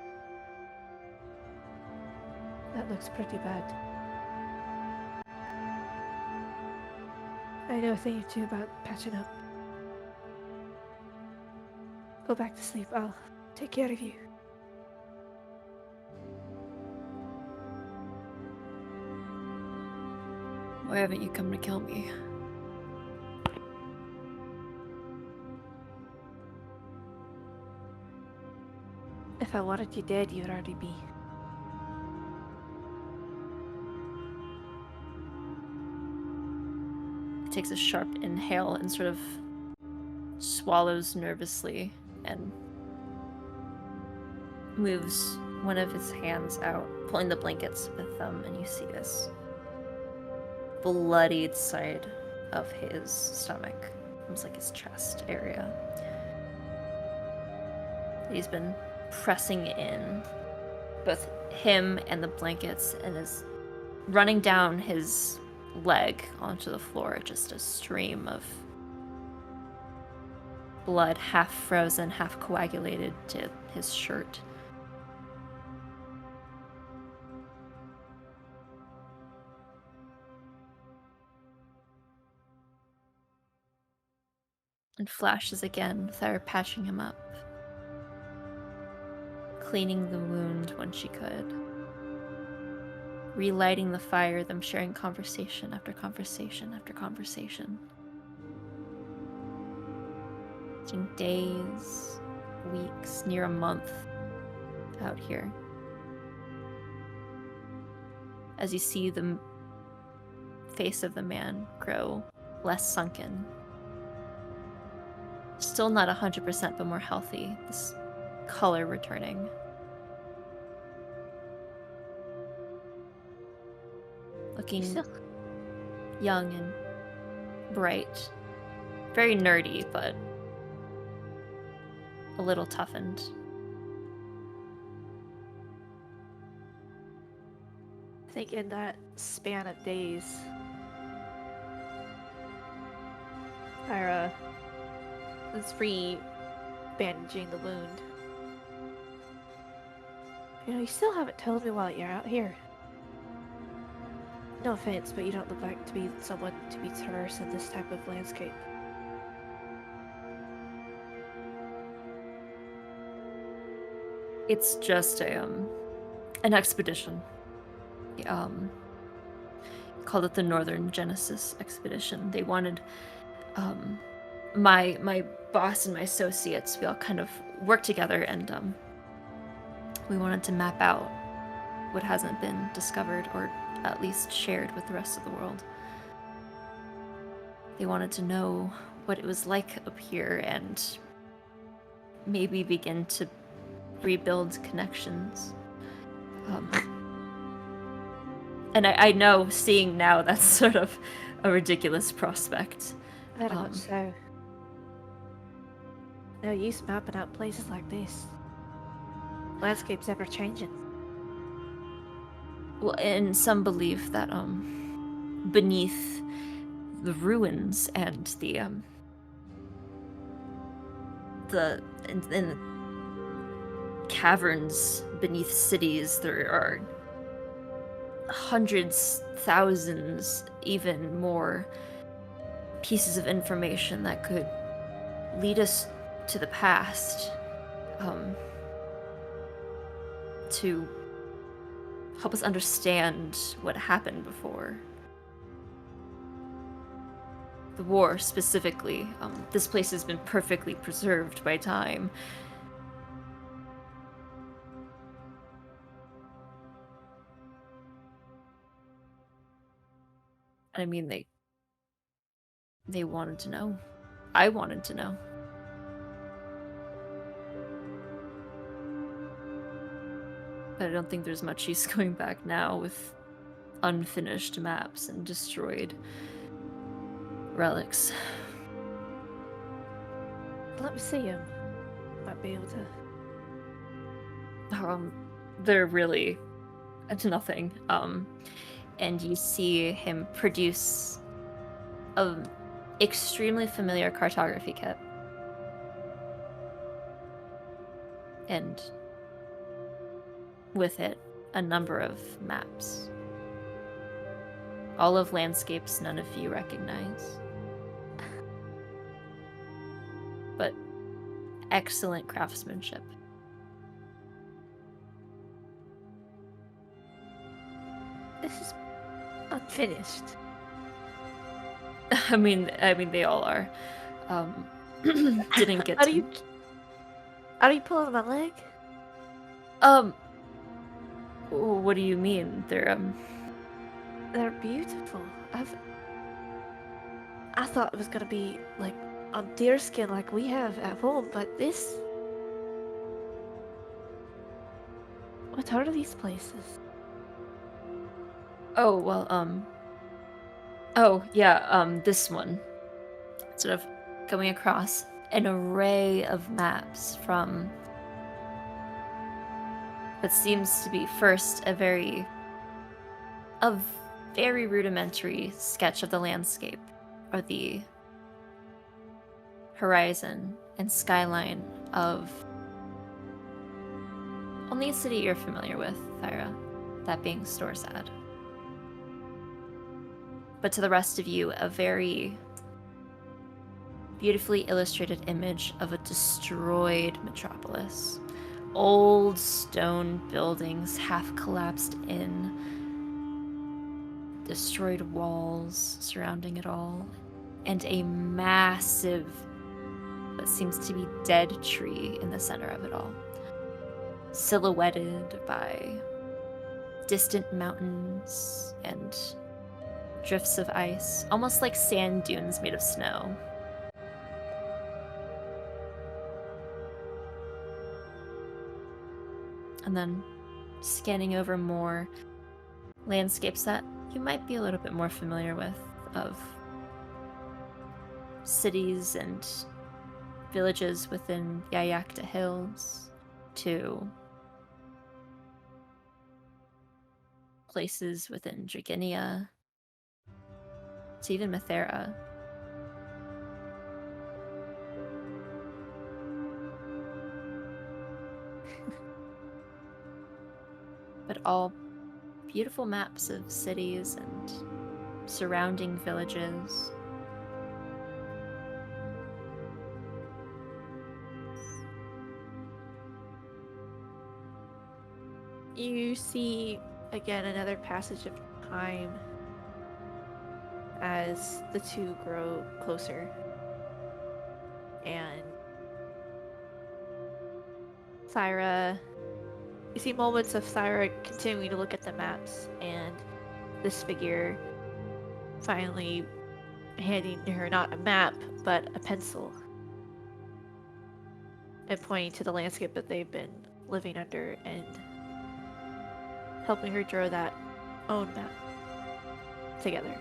That looks pretty bad. I know a thing or two about patching up. Go back to sleep. I'll take care of you. Why haven't you come to kill me? If I wanted you dead, you'd already be. He takes a sharp inhale and sort of swallows nervously and moves one of his hands out, pulling the blankets with them, and you see this bloodied side of his stomach, almost like his chest area. He's been pressing in, both him and the blankets, and is running down his leg onto the floor, just a stream of blood, half frozen, half coagulated to his shirt. And flashes again, Thyra patching him up, cleaning the wound when she could, relighting the fire, them sharing conversation after conversation after conversation. Days, weeks, near a month out here. As you see the face of the man grow less sunken. Still not 100%, but more healthy. This color returning. Looking young and bright. Very nerdy, but a little toughened. I think in that span of days, Thyra was bandaging the wound. You know, you still haven't told me why you're out here. No offense, but you don't look like to be someone to be traversing this type of landscape. It's just an expedition. Called it the Northern Genesis Expedition. They wanted my boss and my associates, we all kind of worked together, and we wanted to map out what hasn't been discovered, or at least shared with the rest of the world. They wanted to know what it was like up here and maybe begin to rebuild connections. And I know, seeing now, that's sort of a ridiculous prospect. Very much so. No use mapping out places like this. Landscape's ever changing. Well, and some believe that beneath the ruins and in the caverns beneath cities, there are hundreds, thousands, even more pieces of information that could lead us to the past, to help us understand what happened before the war specifically. This place has been perfectly preserved by time. I mean, they wanted to know. I wanted to know. But I don't think there's much use going back now with unfinished maps and destroyed relics. Let me see him. Might be able to. They're really nothing. And you see him produce an extremely familiar cartography kit. And with it, a number of maps. All of landscapes none of you recognize. But excellent craftsmanship. This is unfinished. I mean, they all are. Didn't get. How do you pull on my leg? What do you mean? They're beautiful. I thought it was gonna be like on deerskin like we have at home, but this. What are these places? Oh, well, oh, yeah, this one. Sort of going across an array of maps from what seems to be first a very rudimentary sketch of the landscape, or the horizon and skyline of only a city you're familiar with, Thyra, that being Storsad. But to the rest of you, a very beautifully illustrated image of a destroyed metropolis. Old stone buildings half collapsed in, destroyed walls surrounding it all, and a massive, what seems to be dead tree in the center of it all, silhouetted by distant mountains and drifts of ice, almost like sand dunes made of snow. And then scanning over more landscapes that you might be a little bit more familiar with, of cities and villages within Yayakta Hills, to places within Draginia, to even Mathera. But all beautiful maps of cities and surrounding villages. You see again another passage of time as the two grow closer. And Thyra, you see moments of Thyra continuing to look at the maps, and this figure finally handing her not a map, but a pencil, and pointing to the landscape that they've been living under, and helping her draw that own map together.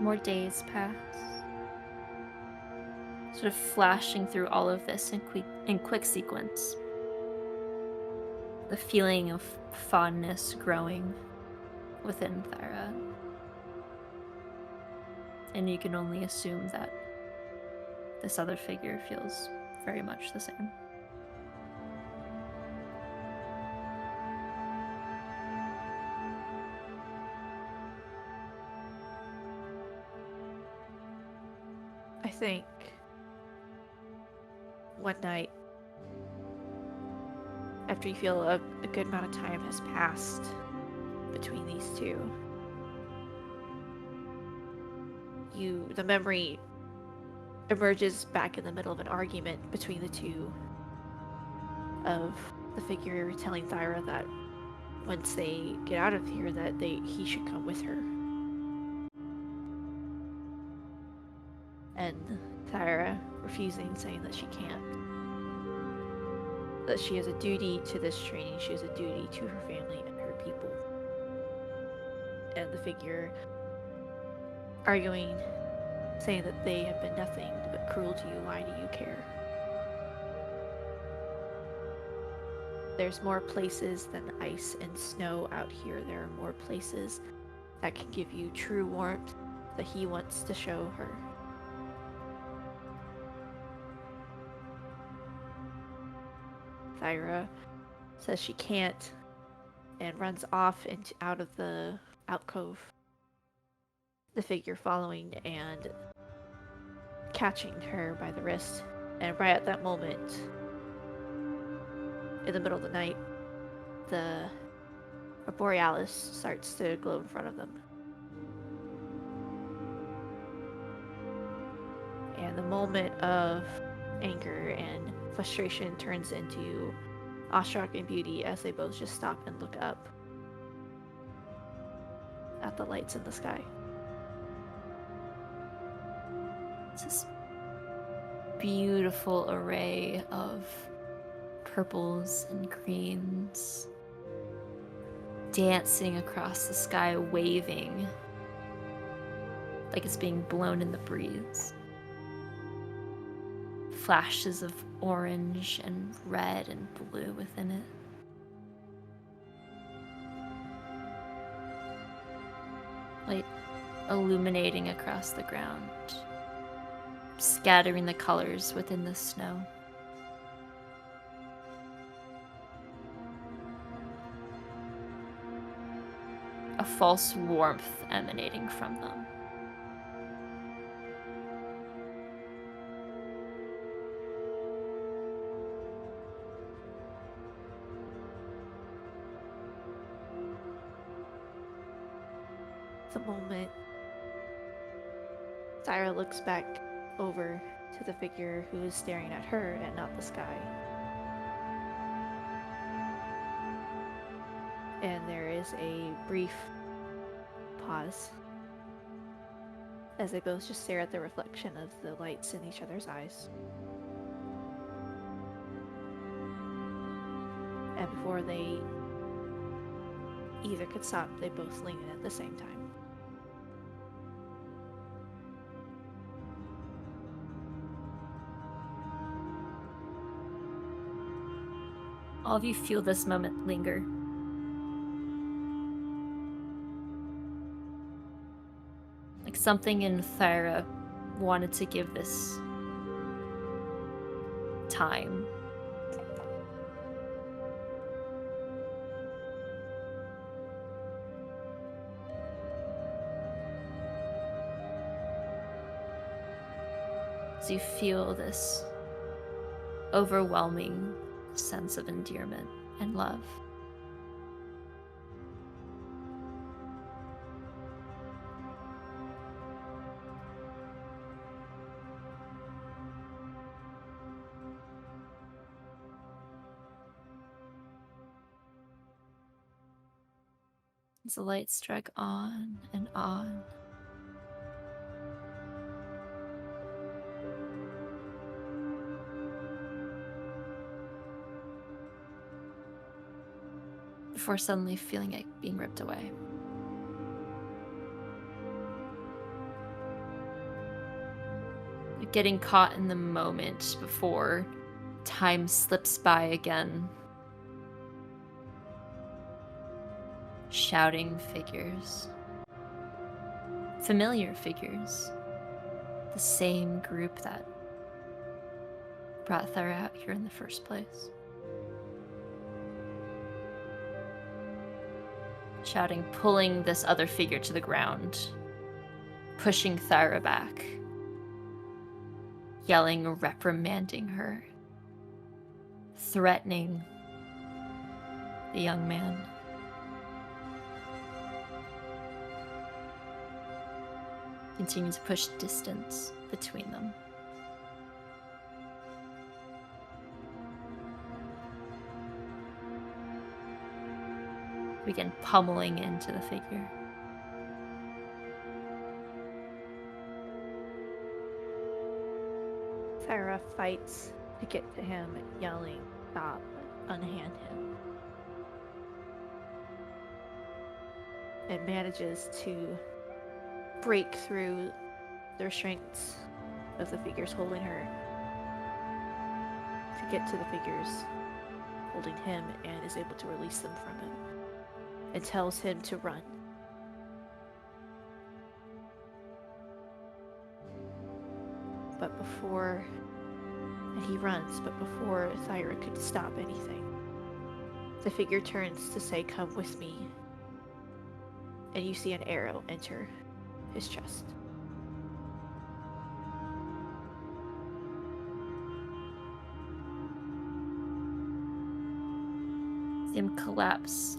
More days pass, sort of flashing through all of this in quick sequence. The feeling of fondness growing within Thyra. And you can only assume that this other figure feels very much the same. I think one night, after you feel a good amount of time has passed between these two, the memory emerges back in the middle of an argument between the two, of the figure telling Thyra that once they get out of here that he should come with her. And Thyra refusing, saying that she can't. That she has a duty to this training, she has a duty to her family and her people. And the figure arguing, saying that they have been nothing but cruel to you, why do you care? There's more places than ice and snow out here. There are more places that can give you true warmth that he wants to show her. Thyra says she can't and runs off out of the alcove. The figure following and catching her by the wrist. And right at that moment, in the middle of the night, the borealis starts to glow in front of them. And the moment of anger and frustration turns into awestruck and beauty as they both just stop and look up at the lights in the sky. It's this beautiful array of purples and greens dancing across the sky, waving like it's being blown in the breeze. Flashes of orange and red and blue within it. Light illuminating across the ground, scattering the colors within the snow. A false warmth emanating from them. The moment Thyra looks back over to the figure who is staring at her and not the sky. And there is a brief pause as they both just stare at the reflection of the lights in each other's eyes. And before they either could stop, they both lean in at the same time. All of you feel this moment linger. Like something in Thyra wanted to give this time. So you feel this overwhelming sense of endearment and love. As the lights drag on and on, before suddenly feeling it being ripped away. You're getting caught in the moment before time slips by again. Shouting figures. Familiar figures. The same group that brought Thyra out here in the first place. Shouting, pulling this other figure to the ground, pushing Thyra back, yelling, reprimanding her, threatening the young man. Continue to push distance between them. Begin pummeling into the figure. Thyra fights to get to him, yelling, "Stop, unhand him." And manages to break through the restraints of the figures holding her to get to the figures holding him, and is able to release them from him and tells him to run. And he runs, but before Thyra could stop anything, the figure turns to say, "Come with me," and you see an arrow enter his chest. See him collapse,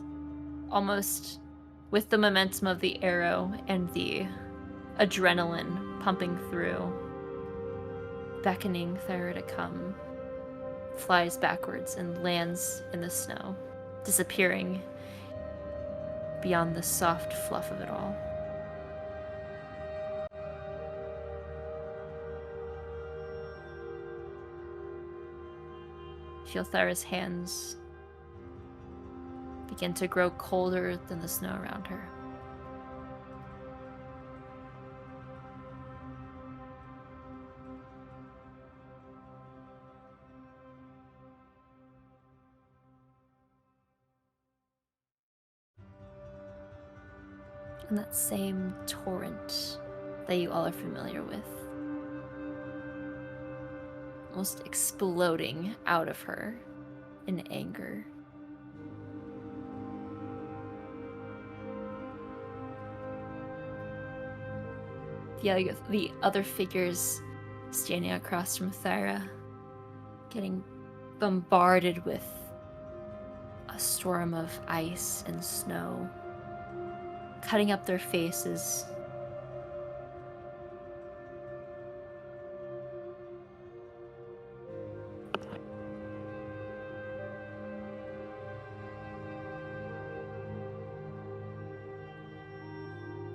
almost with the momentum of the arrow and the adrenaline pumping through, beckoning Thyra to come, flies backwards and lands in the snow, disappearing beyond the soft fluff of it all. Feel Thyra's hands begin to grow colder than the snow around her. And that same torrent that you all are familiar with, almost exploding out of her in anger. The other figures standing across from Thyra, getting bombarded with a storm of ice and snow, cutting up their faces.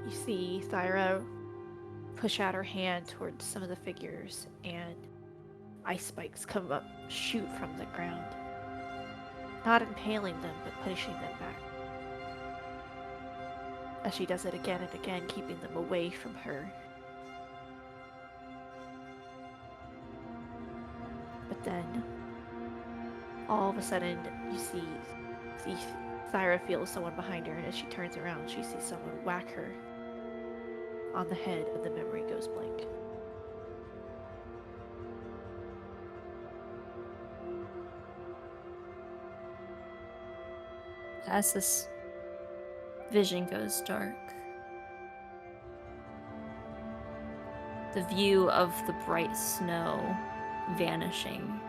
You see Thyra push out her hand towards some of the figures, and ice spikes come up, shoot from the ground, not impaling them, but pushing them back. As she does it again and again, keeping them away from her. But then, All of a sudden, you see Thyra feels someone behind her, and as she turns around, she sees someone whack her on the head, and the memory goes blank. As this vision goes dark, the view of the bright snow vanishing.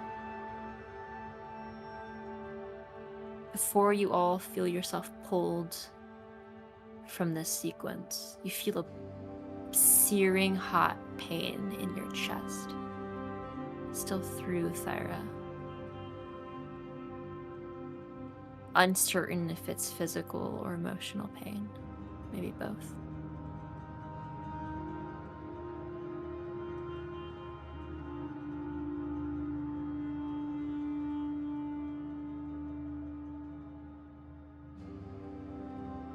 Before you all feel yourself pulled from this sequence, you feel a searing hot pain in your chest, still through Thyra. Uncertain if it's physical or emotional pain, maybe both.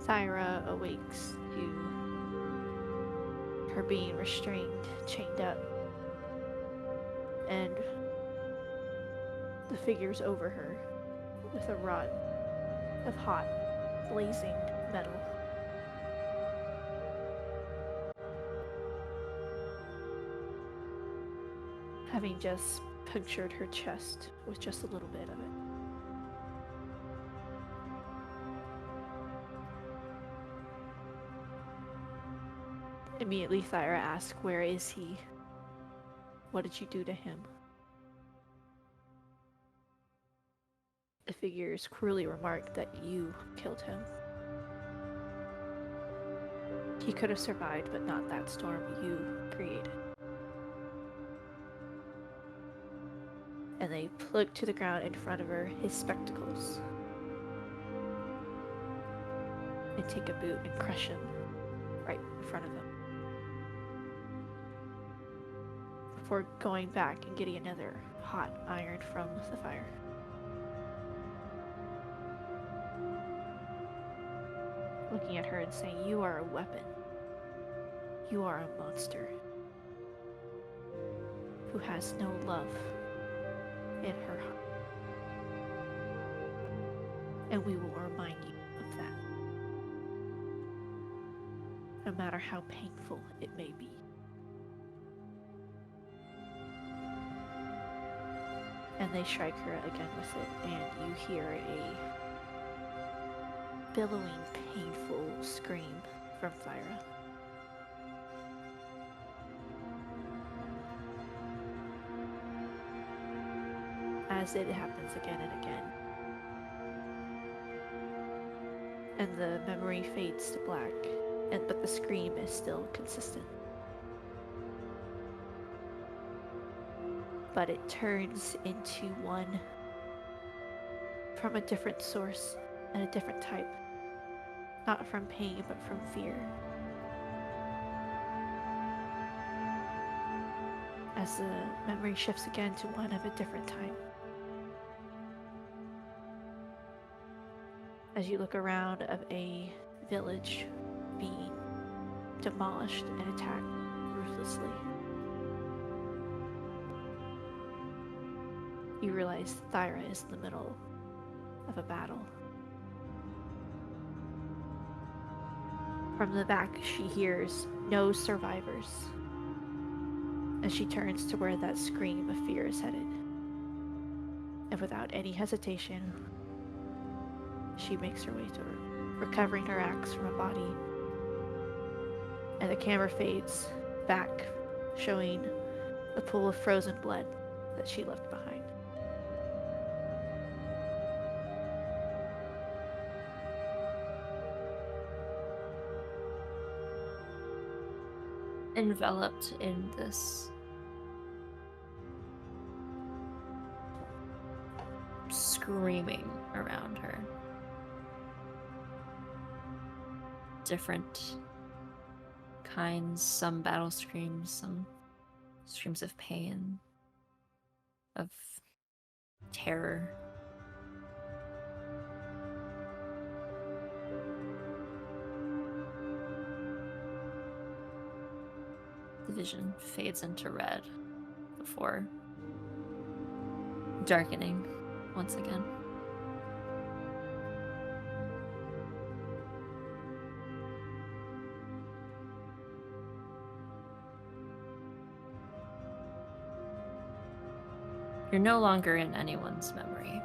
Thyra awakes to her being restrained, chained up, and the figures over her with a rod of hot, blazing metal. Having just punctured her chest with just a little bit of it. Immediately, Thyra asks, "Where is he? What did you do to him?" The figures cruelly remark that you killed him. He could have survived, but not that storm you created. And they plug to the ground in front of her his spectacles and take a boot and crush him right in front of them. Before going back and getting another hot iron from the fire. Looking at her and saying, "You are a weapon. You are a monster who has no love in her heart. And we will remind you of that, no matter how painful it may be." And they strike her again with it, and you hear a billowing, painful scream from Thyra. As it happens again and again. And the memory fades to black, but the scream is still consistent. But it turns into one from a different source and a different type. Not from pain, but from fear. As the memory shifts again to one of a different time. As you look around of a village being demolished and attacked ruthlessly. You realize Thyra is in the middle of a battle. From the back, she hears no survivors as she turns to where that scream of fear is headed. And without any hesitation, she makes her way to her, recovering her axe from a body. And the camera fades back, showing a pool of frozen blood that she left behind. Enveloped in this screaming around her. Different kinds, some battle screams, some screams of pain, of terror. The vision fades into red before darkening once again. You're no longer in anyone's memory.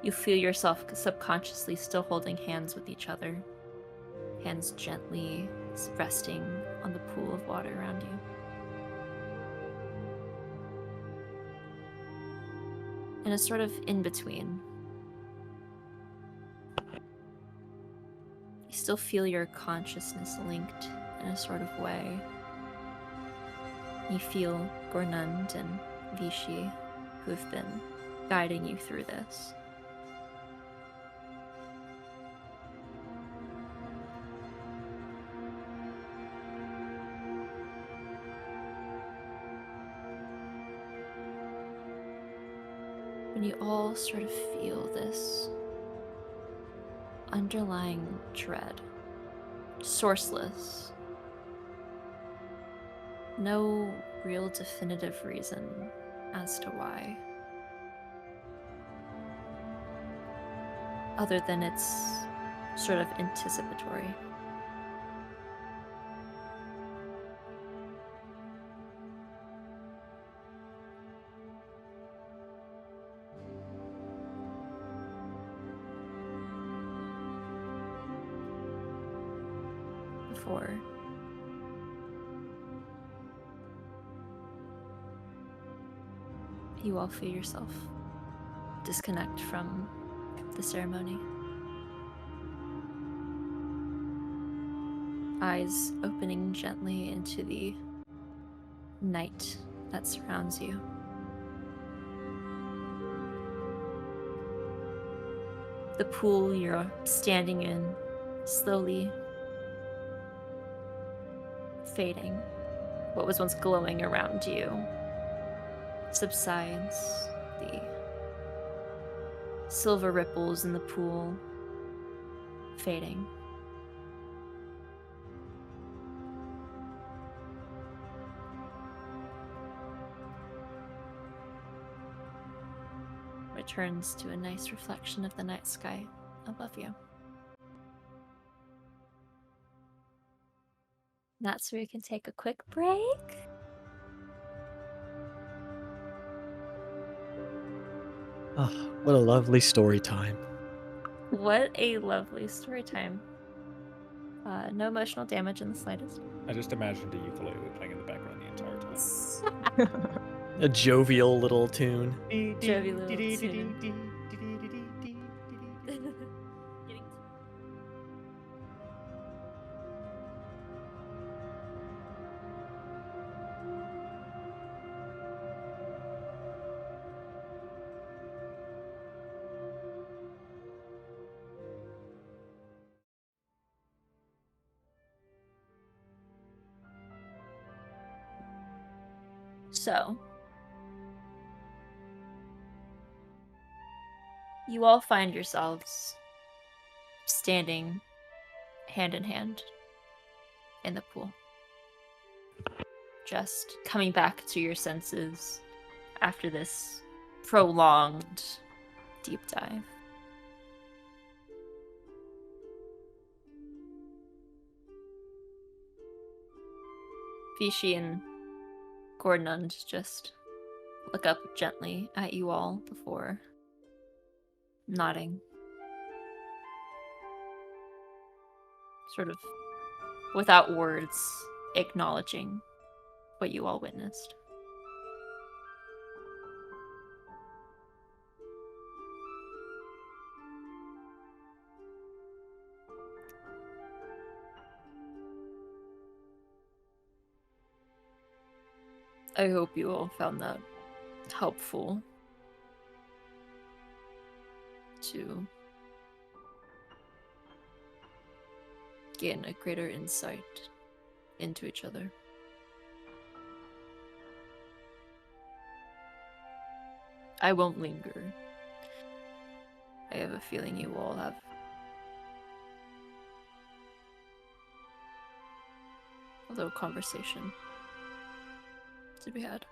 You feel yourself subconsciously still holding hands with each other, hands gently resting on the pool of water around you. And a sort of in-between. You still feel your consciousness linked in a sort of way. You feel Gornund and Vichy, who have been guiding you through this. And you all sort of feel this underlying dread, sourceless. No real definitive reason as to why. Other than it's sort of anticipatory. Before you all feel yourself disconnect from the ceremony. Eyes opening gently into the night that surrounds you. The pool you're standing in slowly fading. What was once glowing around you subsides. The silver ripples in the pool fading. Returns to a nice reflection of the night sky above you. That's where you can take a quick break. Oh, what a lovely story time. What a lovely story time. No emotional damage in the slightest. I just imagined a ukulele playing in the background the entire time. A jovial little tune. Jovial little tune. So, you all find yourselves standing hand in hand in the pool. Just coming back to your senses after this prolonged deep dive. Vichy and Gornund just look up gently at you all before nodding. Sort of without words, acknowledging what you all witnessed. I hope you all found that helpful to gain a greater insight into each other. I won't linger. I have a feeling you all have a little conversation to be had.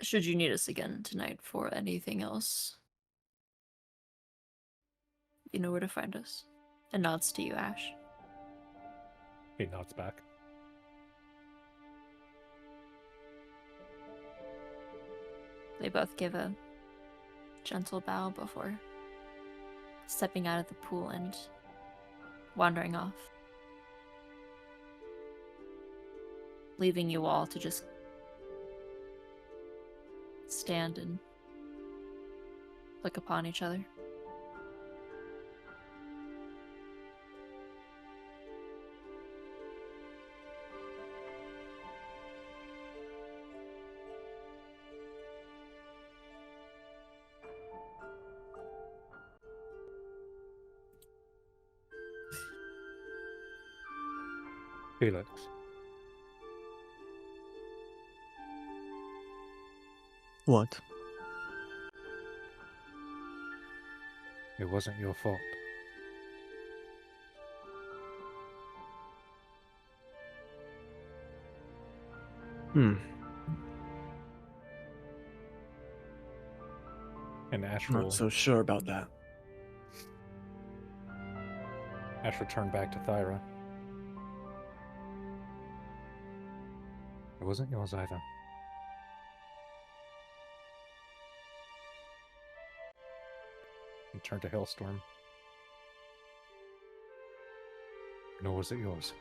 Should you need us again tonight for anything else, you know where to find us. And nods to you, Ashe. He nods back. They both give a gentle bow before stepping out of the pool and wandering off, leaving you all to just stand and look upon each other. Felix. What? It wasn't your fault. Hmm. And Ashe will, Not so sure about that. Ashe returned back to Thyra. It wasn't yours either. He turned to Hailstorm. Nor was it yours.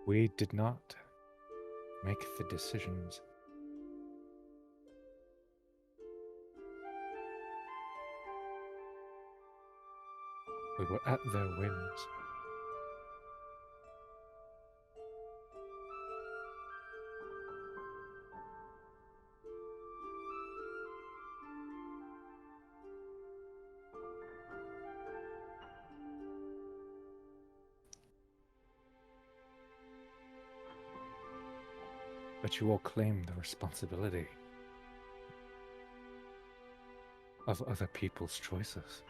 We did not make the decisions. We were at their whims. But you all claim the responsibility of other people's choices.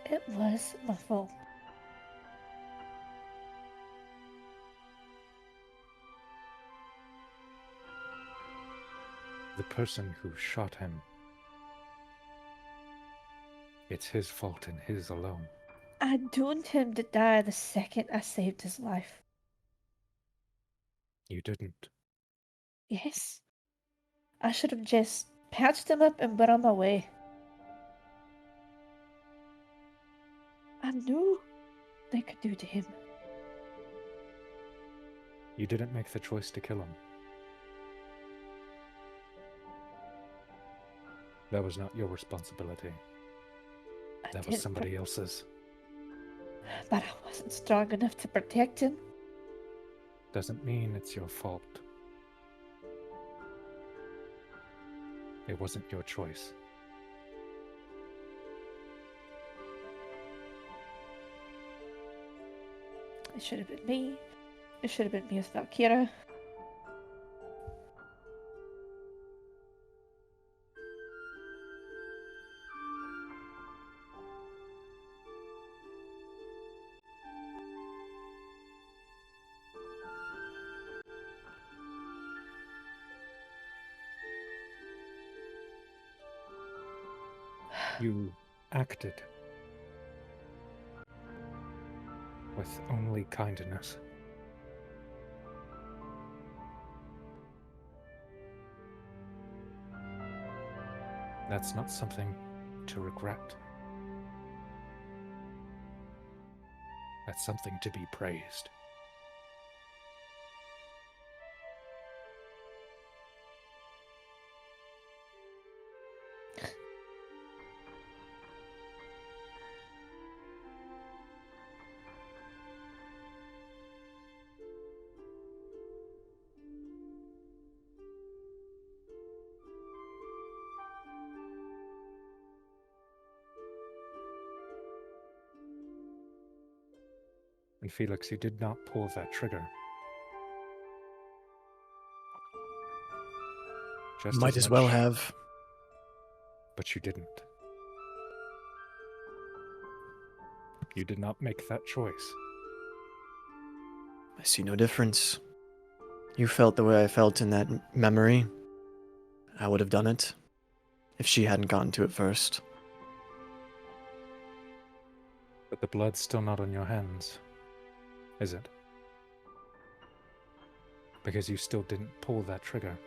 It was my fault. The person who shot him, it's his fault and his alone. I doomed him to die the second I saved his life. You didn't. Yes. I should have just patched him up and been on my way. I knew they could do to him. You didn't make the choice to kill him. That was not your responsibility. I That was didn't, somebody else's. But I wasn't strong enough to protect him. Doesn't mean it's your fault. It wasn't your choice. It should have been me. It should have been me with Valkyra. You acted with only kindness. That's not something to regret. That's something to be praised. And Felix, you did not pull that trigger. Just Might as well much, have. but you didn't. You did not make that choice. I see no difference. You felt the way I felt in that memory. I would have done it if she hadn't gotten to it first. But the blood's still not on your hands, is it? Because you still didn't pull that trigger.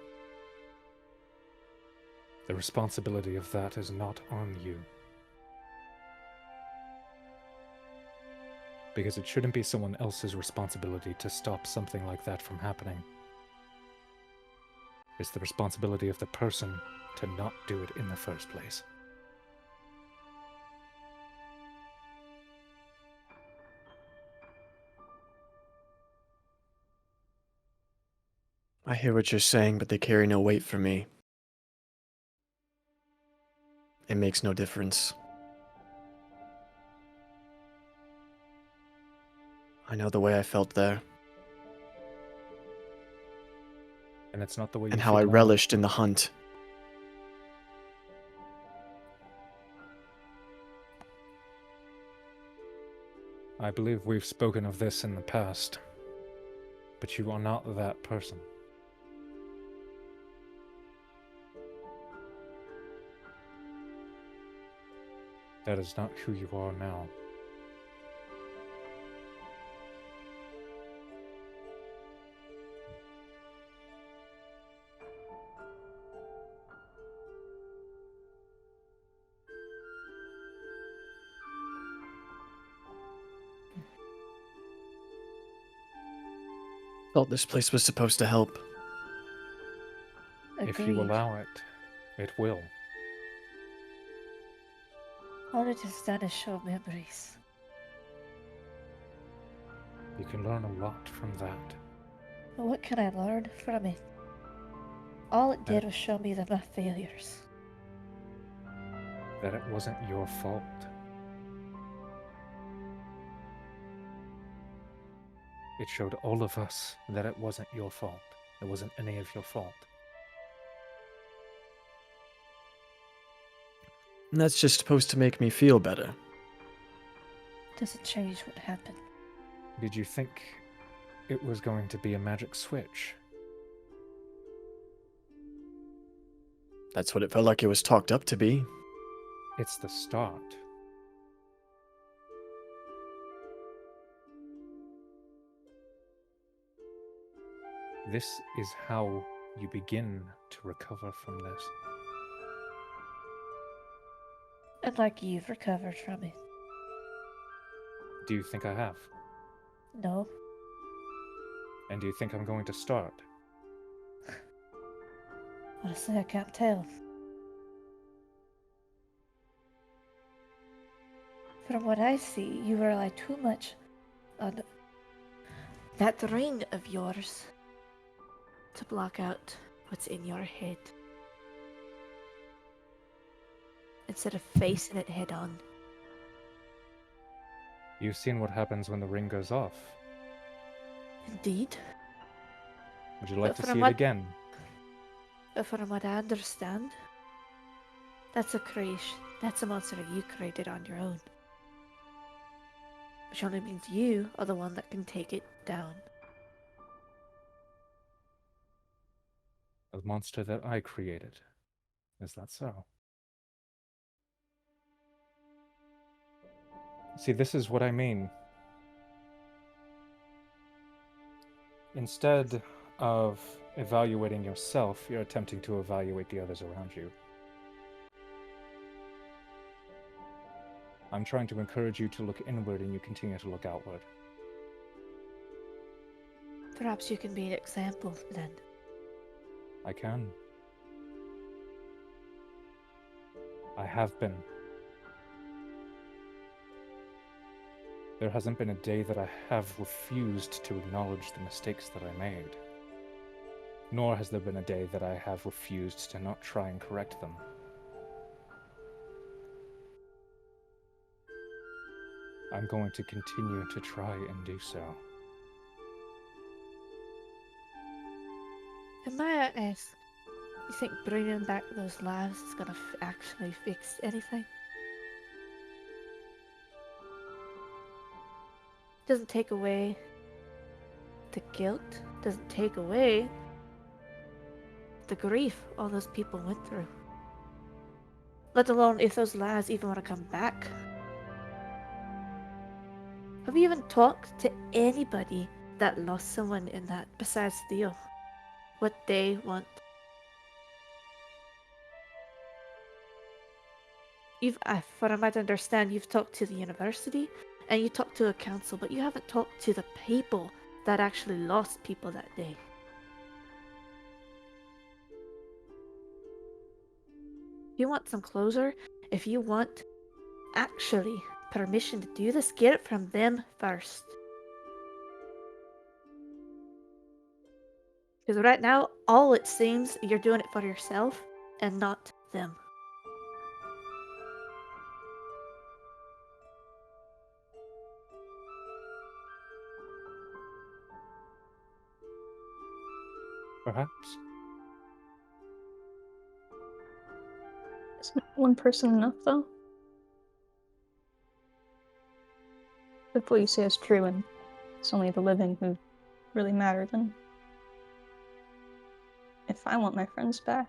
The responsibility of that is not on you. Because it shouldn't be someone else's responsibility to stop something like that from happening. It's the responsibility of the person to not do it in the first place. I hear what you're saying, but they carry no weight for me. It makes no difference. I know the way I felt there, And it's not the way you and how feel I now. relished in the hunt. I believe we've spoken of this in the past, but you are not that person. That is not who you are now. Felt this place was supposed to help. If you Agreed. allow it, it will. All it has done is show memories. You can learn a lot from that. But what can I learn from it? All it did was show me my failures. That it wasn't your fault. It showed all of us that it wasn't your fault. It wasn't any of your fault. And that's just supposed to make me feel better. Doesn't change what happened. Did you think it was going to be a magic switch? That's what it felt like it was talked up to be. It's the start. This is how you begin to recover from this. And like you've recovered from it. Do you think I have? No. And do you think I'm going to start? Honestly, I can't tell. From what I see, you rely too much on that ring of yours to block out what's in your head. Instead of facing it head on. You've seen what happens when the ring goes off. Indeed. Would you like But to from see it what- again? But from what I understand, that's a creation. That's a monster that you created on your own. Which only means you are the one that can take it down. A monster that I created. Is that so? See, this is what I mean. Instead of evaluating yourself, you're attempting to evaluate the others around you. I'm trying to encourage you to look inward and you continue to look outward. Perhaps you can be an example then. I can. I have been. There hasn't been a day that I have refused to acknowledge the mistakes that I made. Nor has there been a day that I have refused to not try and correct them. I'm going to continue to try and do so. And may I ask, you think bringing back those lives is gonna actually fix anything? Doesn't take away the guilt, doesn't take away the grief all those people went through. Let alone if those lives even want to come back. Have you even talked to anybody that lost someone in that besides Theo? What they want? From what I understand, you've talked to the university and you talked to a council, but you haven't talked to the people that actually lost people that day. If you want some closure, if you want actually permission to do this, get it from them first. Because right now, all it seems you're doing it for yourself and not them. Perhaps. Isn't one person enough, though? If what you say is true and it's only the living who really matter, then if I want my friends back,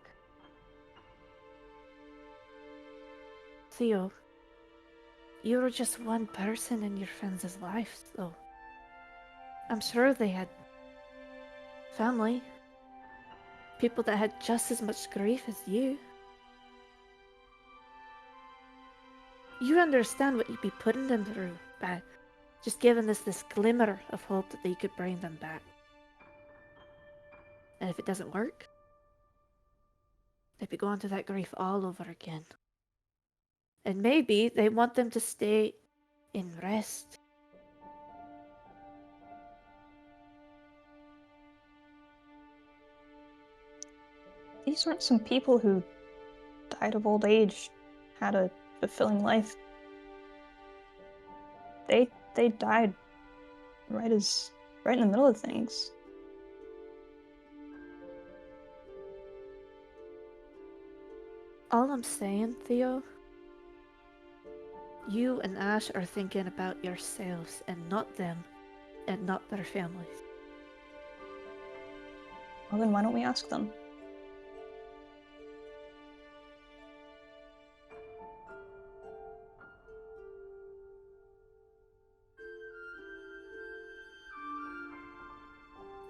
Theo, you were just one person in your friends' lives, though. I'm sure they had family, people that had just as much grief as you. You understand what you'd be putting them through by just giving this glimmer of hope that you could bring them back. And if it doesn't work, they'd be going through that grief all over again. And maybe they want them to stay in rest. these weren't some people who died of old age, had a fulfilling life. They died right in the middle of things. All I'm saying, Theo, you and Ashe are thinking about yourselves and not them and not their families. Well, then why don't we ask them?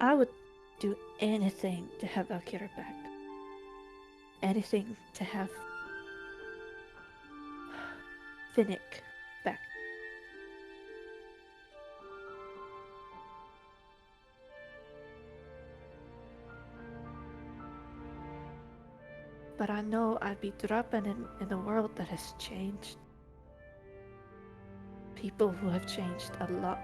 I would do anything to have Valkyria back. Anything to have Finnick back. But I know I'd be dropping in a world that has changed. People who have changed a lot.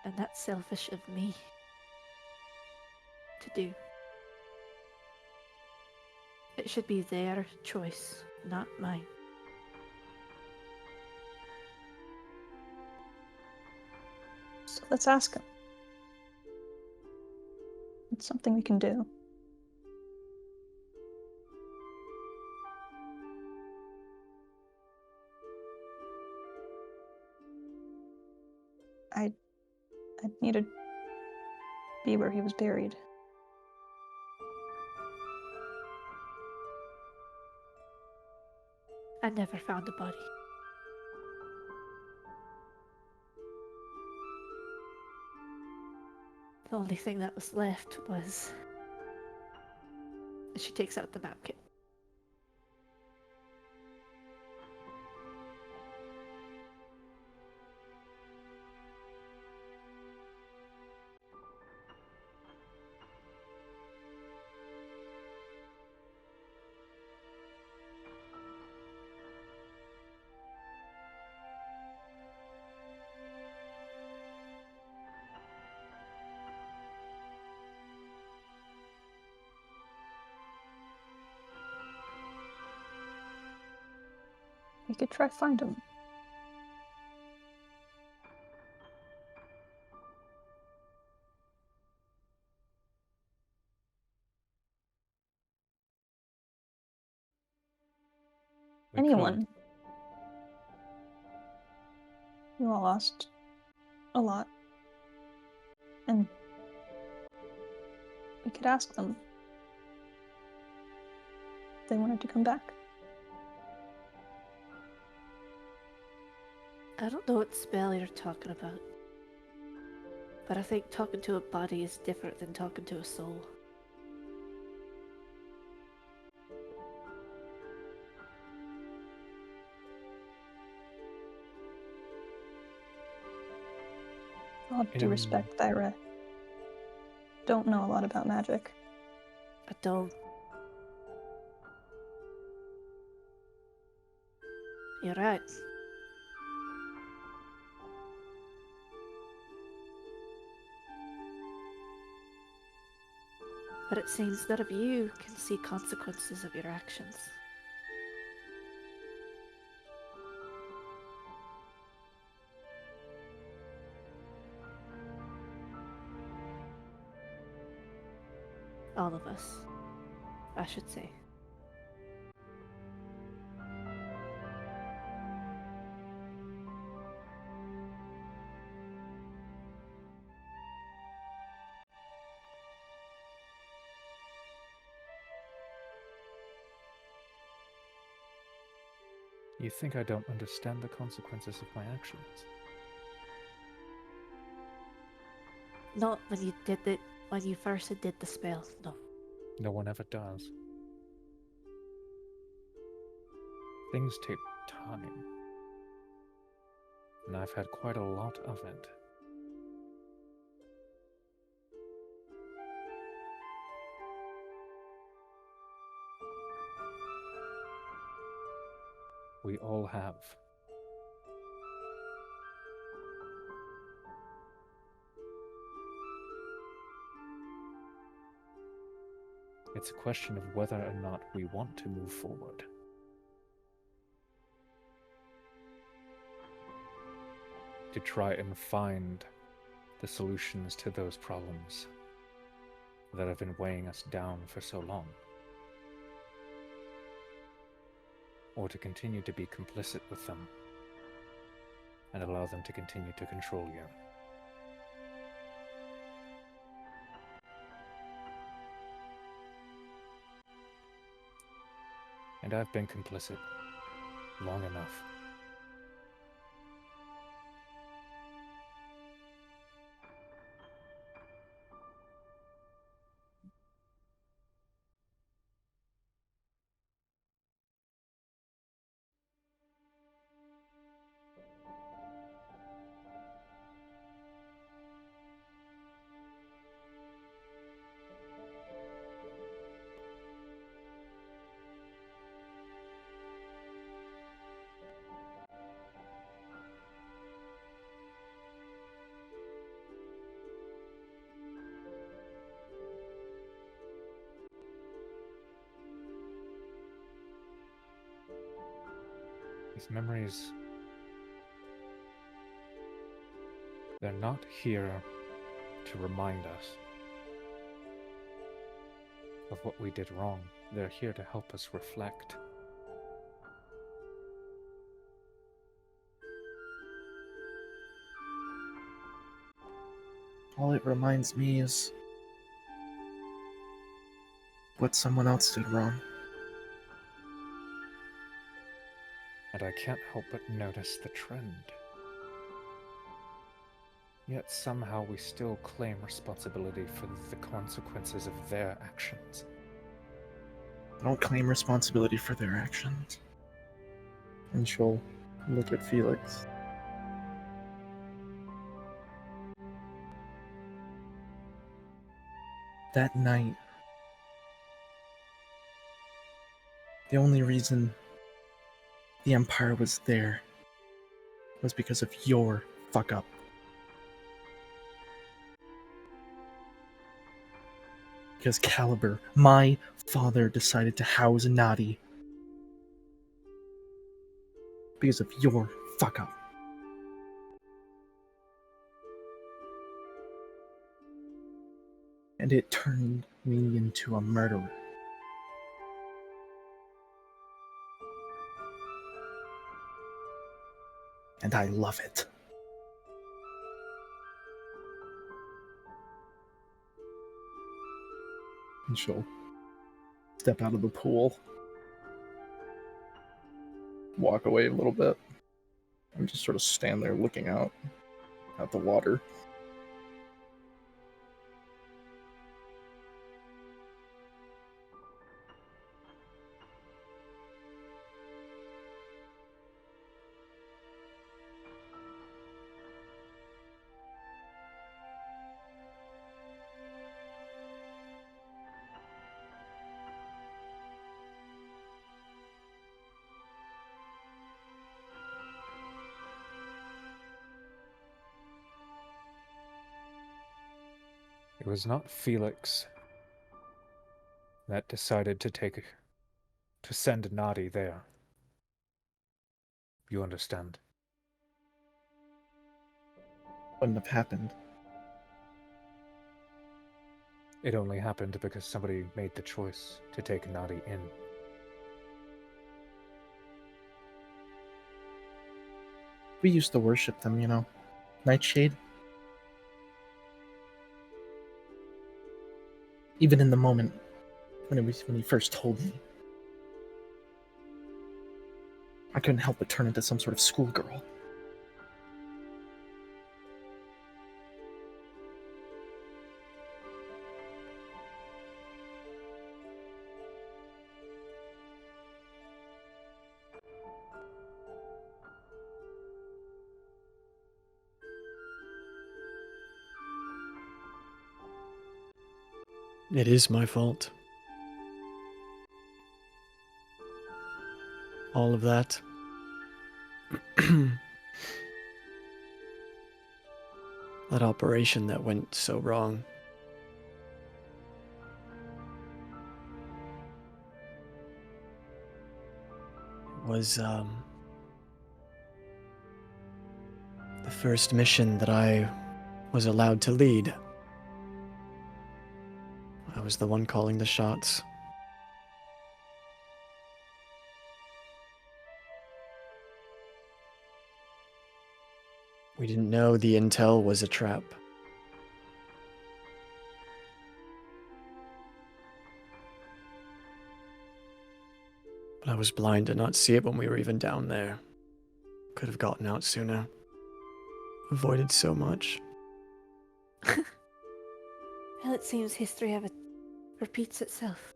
And that's selfish of me to do. It should be their choice, not mine. So let's ask them. It's something we can do. I'd need to be where he was buried. I never found a body. The only thing that was left was... She takes out the map kit. We could try find him. We Anyone. You all lost a lot. And we could ask them if they wanted to come back. I don't know what spell you're talking about. But I think talking to a body is different than talking to a soul. All due respect, Thyra. Don't know a lot about magic. I don't. You're right. But it seems none of you can see consequences of your actions. All of us, I should say. You think I don't understand the consequences of my actions? Not when you did it, when you first did the spell, no. No one ever does. Things take time. And I've had quite a lot of it. We all have. It's a question of whether or not we want to move forward. To try and find the solutions to those problems that have been weighing us down for so long. Or to continue to be complicit with them and allow them to continue to control you. And I've been complicit long enough. These memories, they're not here to remind us of what we did wrong. They're here to help us reflect. All it reminds me is what someone else did wrong. And I can't help but notice the trend. Yet somehow we still claim responsibility for the consequences of their actions. I don't claim responsibility for their actions. And she'll look at Felix. That night, the only reason the Empire was there was because of your fuck up. Because Caliber, my father, decided to house Nadi. because of your fuck up. And it turned me into a murderer. And I love it. And she'll step out of the pool, walk away a little bit, and just sort of stand there looking out at the water. It was not Felix that decided to send Nadi there. You understand? Wouldn't have happened. It only happened because somebody made the choice to take Nadi in. We used to worship them, you know. Nightshade. Even in the moment when he first told me, I couldn't help but turn into some sort of schoolgirl. It is my fault. All of that. That operation that went so wrong. It was, the first mission that I was allowed to lead. I was the one calling the shots. We didn't know the intel was a trap. But I was blind to not see it when we were even down there. Could have gotten out sooner. Avoided so much. Well, it seems history repeats itself.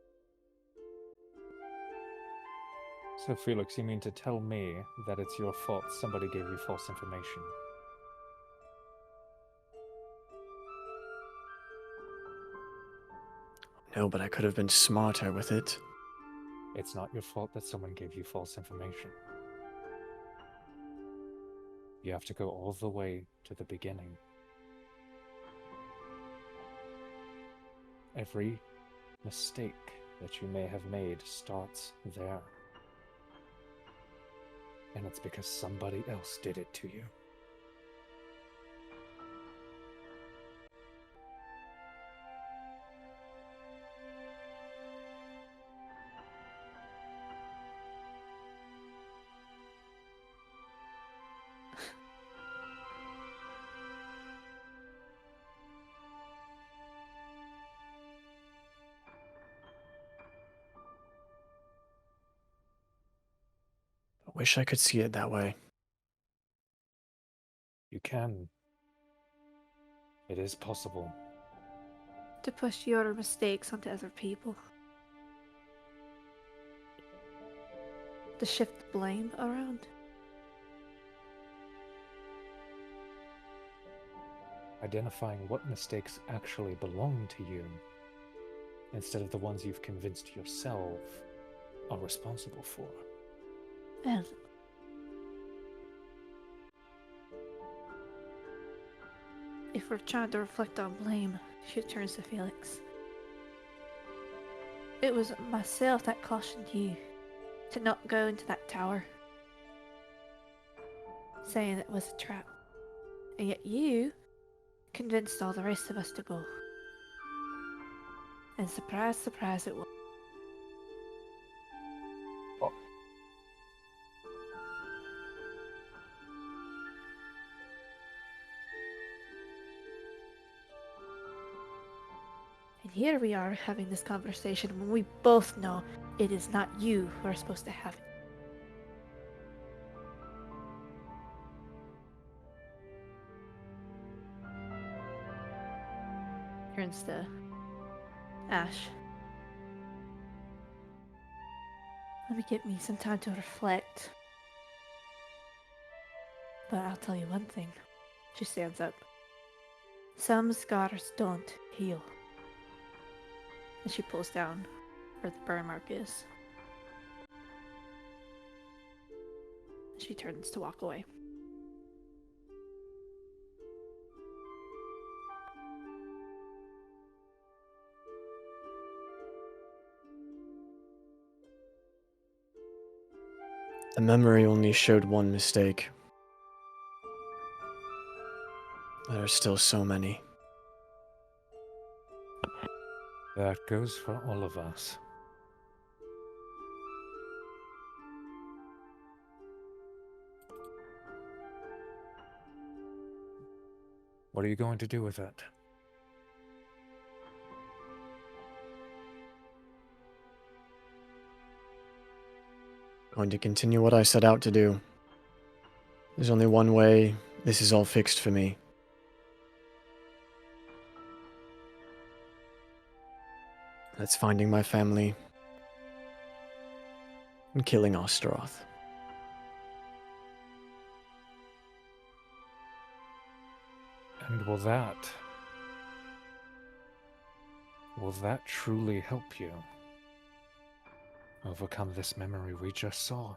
So, Felix, you mean to tell me that it's your fault somebody gave you false information? No, but I could have been smarter with it. It's not your fault that someone gave you false information. You have to go all the way to the beginning. Every mistake that you may have made starts there. And it's because somebody else did it to you. I wish I could see it that way. You can. It is possible. To push your mistakes onto other people. To shift the blame around. Identifying what mistakes actually belong to you, instead of the ones you've convinced yourself are responsible for. Well, if we're trying to reflect on blame, she turns to Felix. It was myself that cautioned you to not go into that tower. saying it was a trap. And yet you convinced all the rest of us to go. And surprise, surprise, it was. And here we are having this conversation when we both know it is not you who are supposed to have it. Turns to Ashe. Let me get me some time to reflect. But I'll tell you one thing. She stands up. Some scars don't heal. And she pulls down where the burn mark is. She turns to walk away. The memory only showed one mistake. There are still so many. That goes for all of us. What are you going to do with it? Going to continue what I set out to do. There's only one way this is all fixed for me. That's finding my family and killing Osteroth. And will that truly help you overcome this memory we just saw?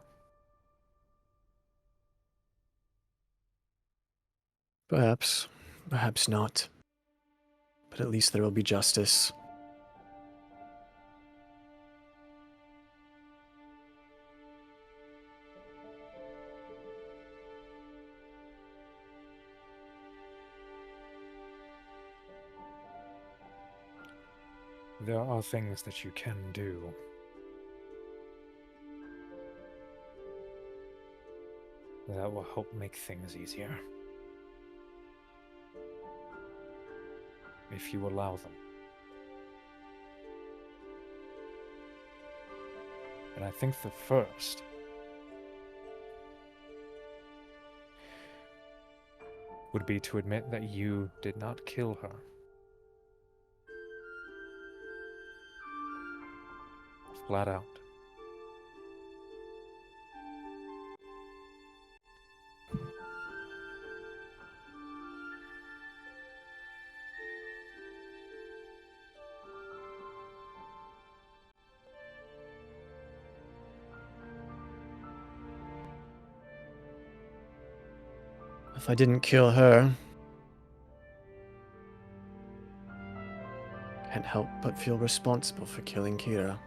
Perhaps, perhaps not. But at least there will be justice. There are things that you can do. That will help make things easier. If you allow them. And I think the first would be to admit that you did not kill her. Flat out. If I didn't kill her, can't help but feel responsible for killing Kira.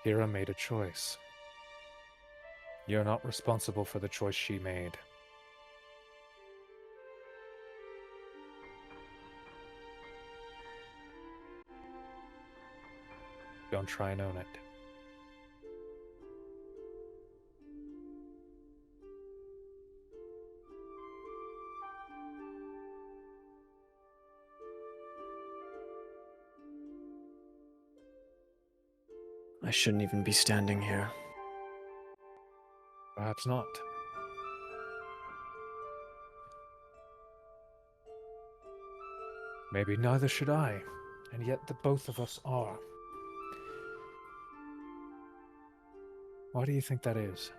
Kira made a choice. You're not responsible for the choice she made. Don't try and own it. I shouldn't even be standing here. Perhaps not. Maybe neither should I, and yet the both of us are. Why do you think that is?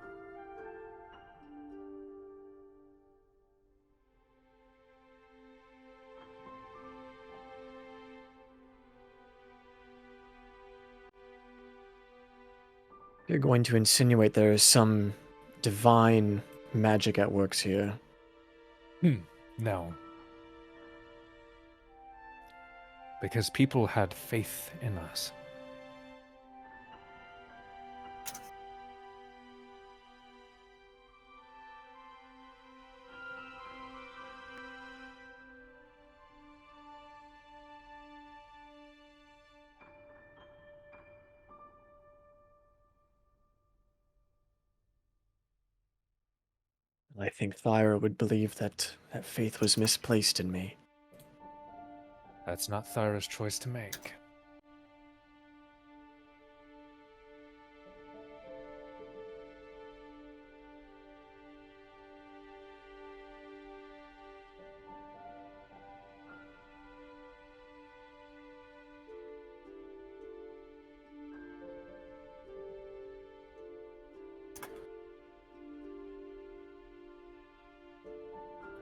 You're going to insinuate there is some divine magic at works here. No. Because people had faith in us. I think Thyra would believe that faith was misplaced in me. That's not Thyra's choice to make.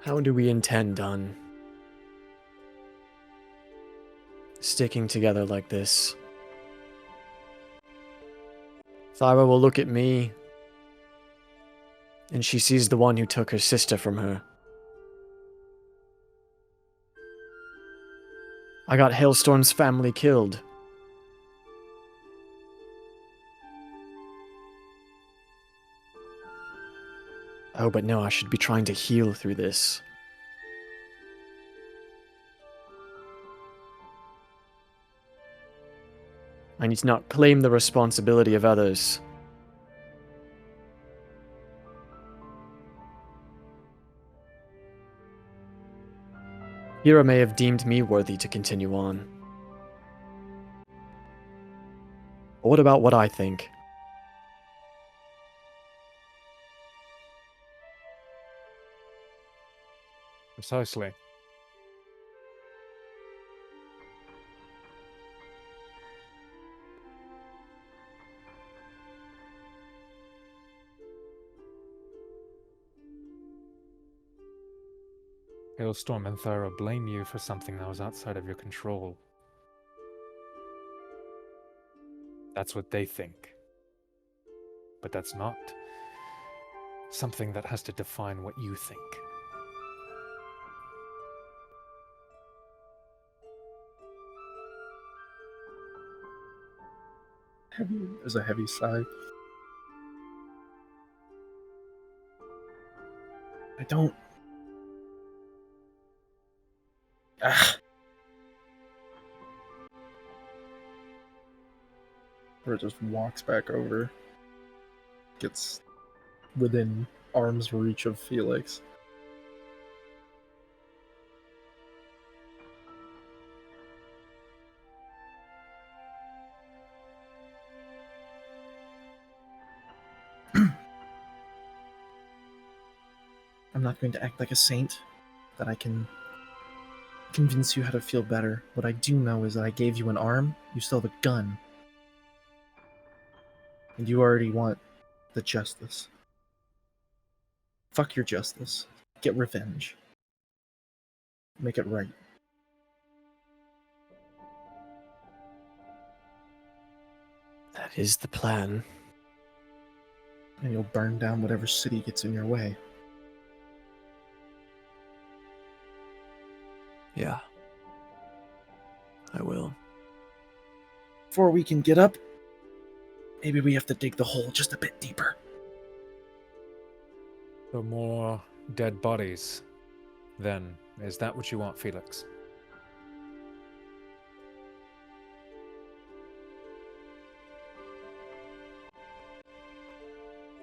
How do we intend on sticking together like this? Thyra will look at me, and she sees the one who took her sister from her. I got Hailstorm's family killed. Oh, but no, I should be trying to heal through this. I need to not claim the responsibility of others. Hira may have deemed me worthy to continue on. But what about what I think? Precisely. Hailstorm and Thyra blame you for something that was outside of your control. That's what they think. But that's not something that has to define what you think. There's a heavy sigh. I don't. Or it just walks back over. Gets within arm's reach of Felix. I'm not going to act like a saint, that I can convince you how to feel better. What I do know is that I gave you an arm, you still have a gun. And you already want the justice. Fuck your justice. Get revenge. Make it right. That is the plan. And you'll burn down whatever city gets in your way. Yeah. I will. Before we can get up, maybe we have to dig the hole just a bit deeper. The more dead bodies, then. Is that what you want, Felix?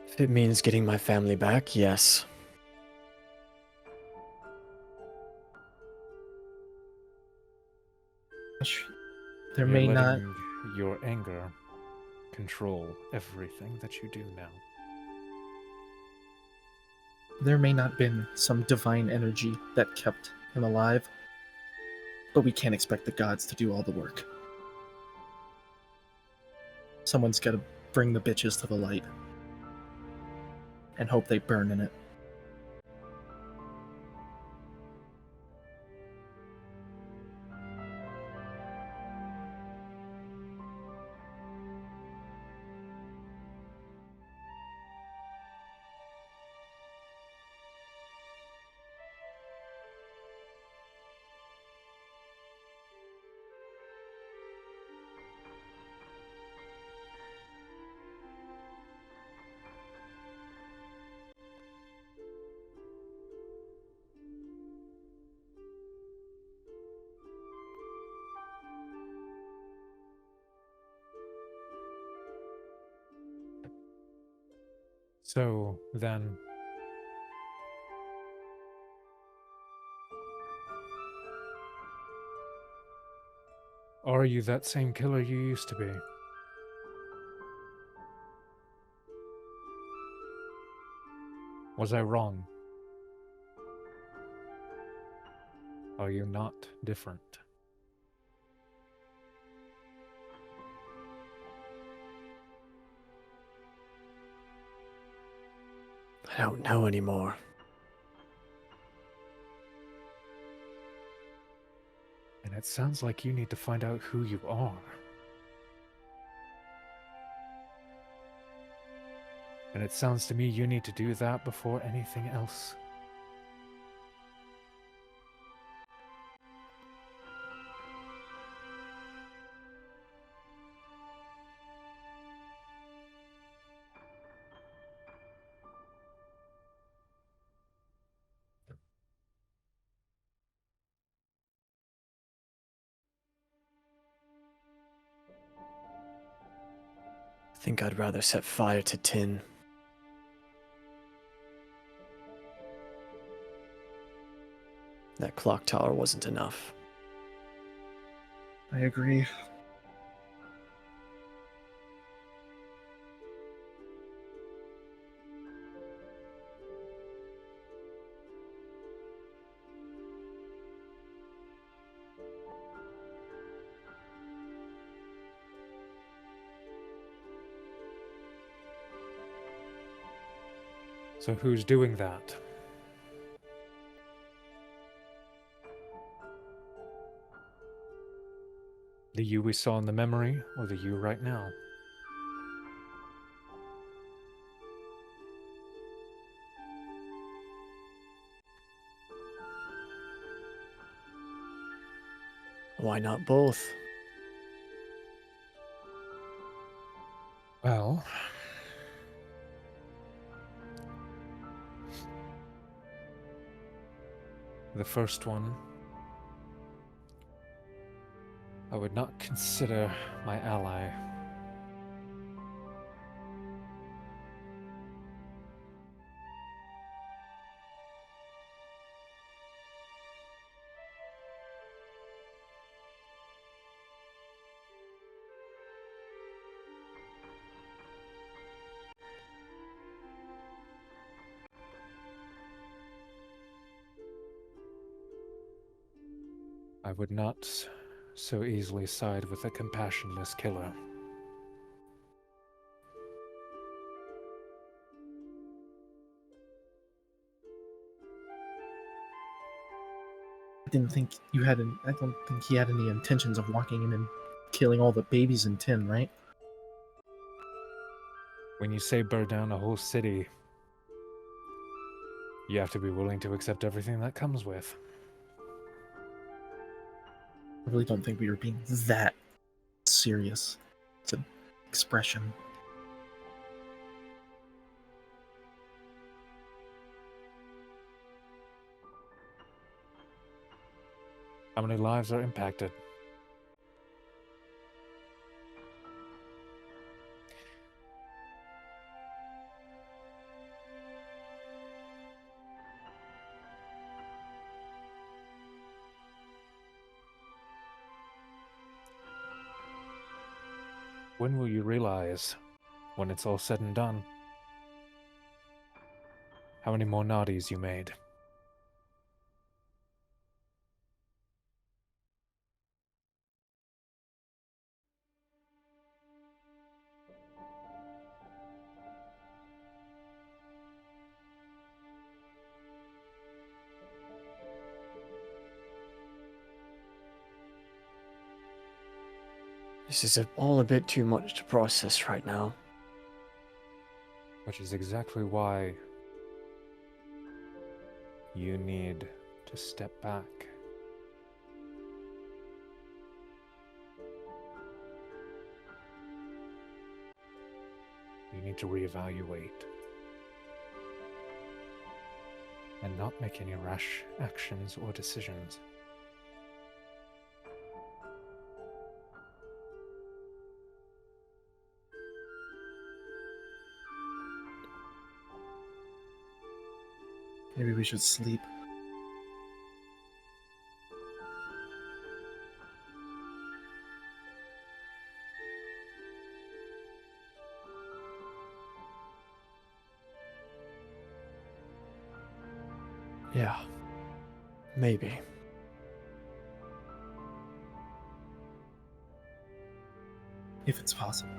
If it means getting my family back, yes. There You're may not. letting your anger control everything that you do now. There may not been some divine energy that kept him alive, but we can't expect the gods to do all the work. Someone's got to bring the bitches to the light and hope they burn in it. So then, Are you that same killer you used to be? Was I wrong? Are you not different? I don't know anymore. And it sounds like you need to find out who you are. And it sounds to me you need to do that before anything else. I think I'd rather set fire to tin. That clock tower wasn't enough. I agree. So who's doing that? The you we saw in the memory, or the you right now? Why not both? Well, the first one, I would not consider my ally. I would not so easily side with a compassionless killer. I don't think he had any intentions of walking in and killing all the babies in tin, right? When you say burn down a whole city, you have to be willing to accept everything that comes with. I really don't think we were being that serious. It's an expression. How many lives are impacted? When will you realize, when it's all said and done, how many more naughties you made? This is all a bit too much to process right now. Which is exactly why you need to step back. You need to reevaluate and not make any rash actions or decisions. Maybe we should sleep. Yeah. Maybe. If it's possible.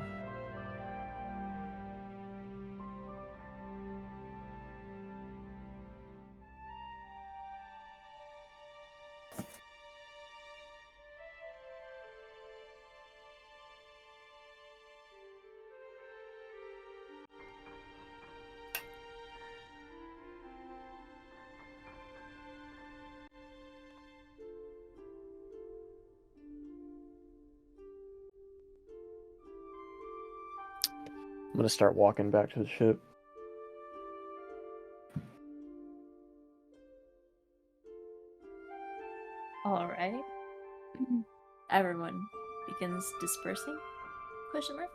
I'm gonna start walking back to the ship. All right. Everyone begins dispersing? Question mark?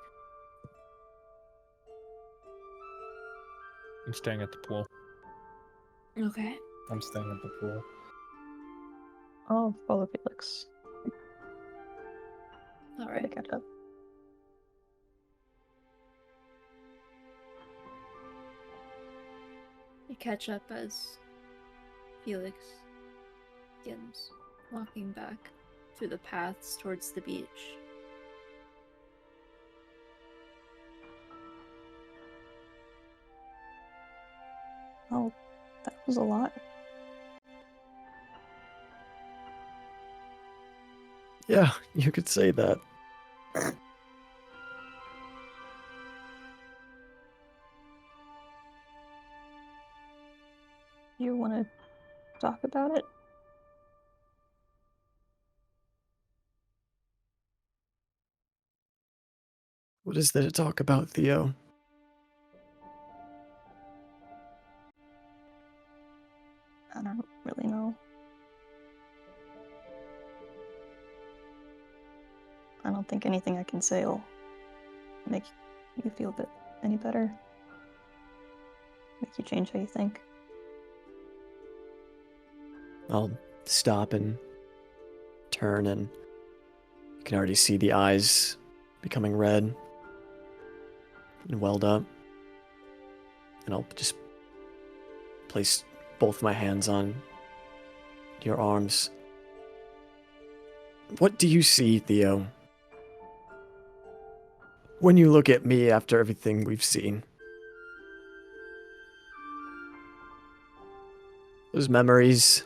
I'm staying at the pool. Okay. I'm staying at the pool. I'll follow Felix. All Try to right. catch up. You catch up as Felix begins walking back through the paths towards the beach. Oh, that was a lot. Yeah, you could say that. You want to talk about it? What is there to talk about, Theo? I don't really know. I don't think anything I can say will make you feel a bit any better. Make you change how you think. I'll stop and turn, and you can already see the eyes becoming red and welled up. And I'll just place both my hands on your arms. What do you see, Theo? When you look at me after everything we've seen? Those memories,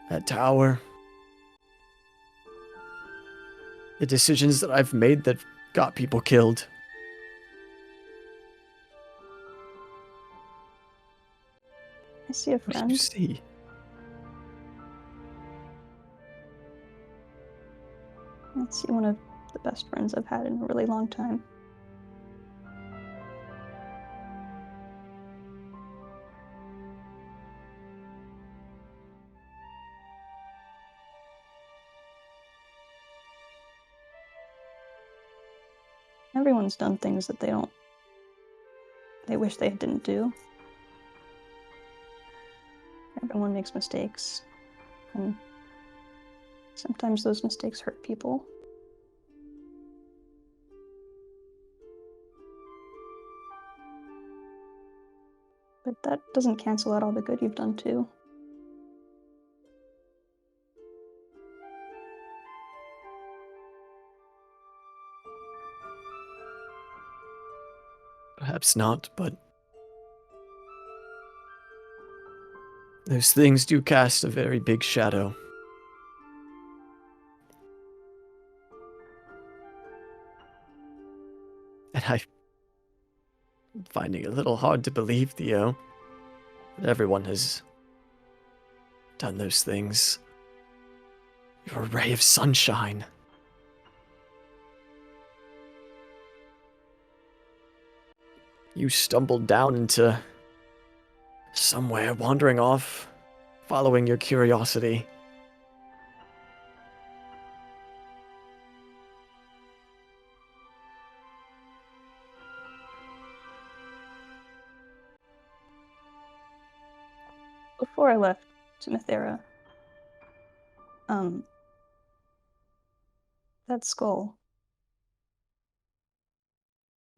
that tower, the decisions that I've made that got people killed. I see a What do friend. you see? I see one of the best friends I've had in a really long time. Everyone's done things that they wish they didn't do. Everyone makes mistakes, and sometimes those mistakes hurt people. But that doesn't cancel out all the good you've done too. Perhaps not, but those things do cast a very big shadow. And I'm finding it a little hard to believe, Theo, that everyone has done those things. You're a ray of sunshine. You stumbled down into somewhere, wandering off, following your curiosity. Before I left to Thyra, that skull,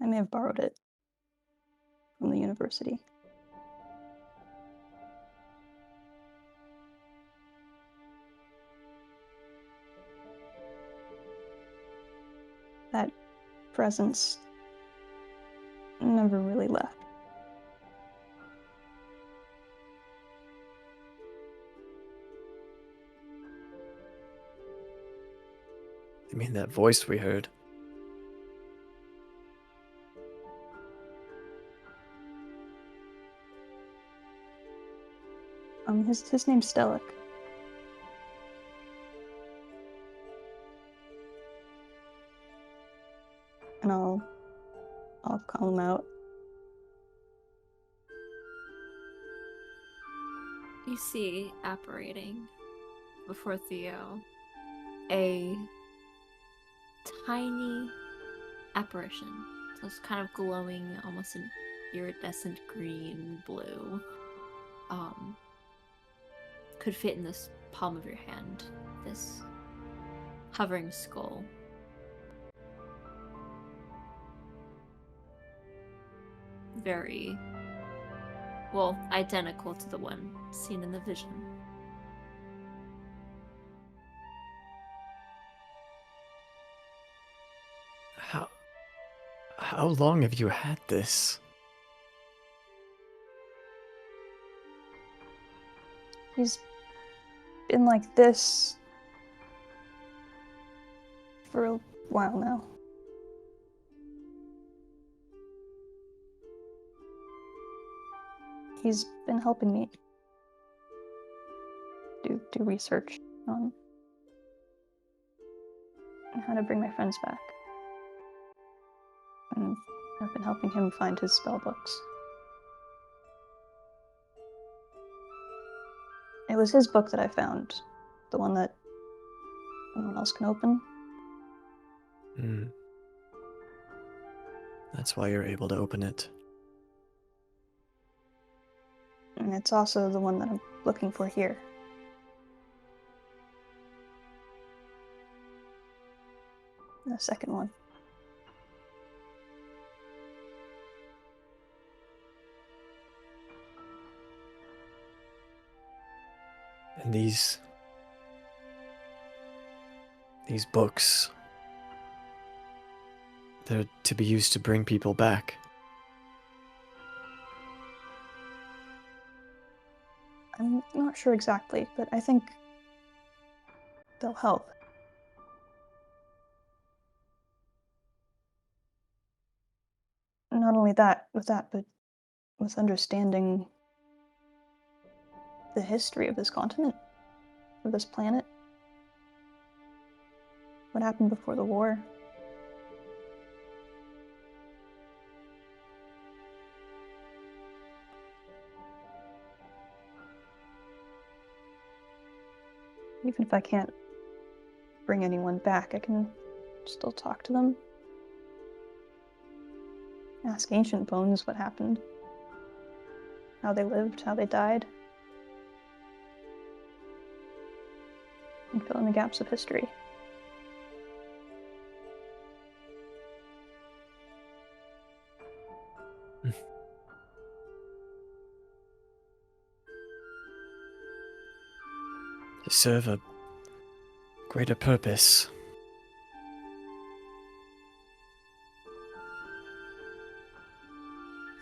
I may have borrowed it from the university. that presence never really left. You mean that voice we heard? His name's Stellic. And I'll call him out. You see apparating before Theo a tiny apparition. So it's kind of glowing, almost an iridescent green blue. Could fit in this palm of your hand. This hovering skull. Very, well, identical to the one seen in the vision. How long have you had this? He's been like this for a while now. He's been helping me do research on how to bring my friends back. And I've been helping him find his spell books. It was his book that I found, the one that no one else can open. That's why you're able to open it. And it's also the one that I'm looking for here. The second one. And these books, they're to be used to bring people back. I'm not sure exactly, but I think they'll help. Not only that, but with understanding the history of this continent, of this planet. What happened before the war. Even if I can't bring anyone back, I can still talk to them. Ask ancient bones what happened. How they lived, how they died. And fill in the gaps of history. To serve a greater purpose.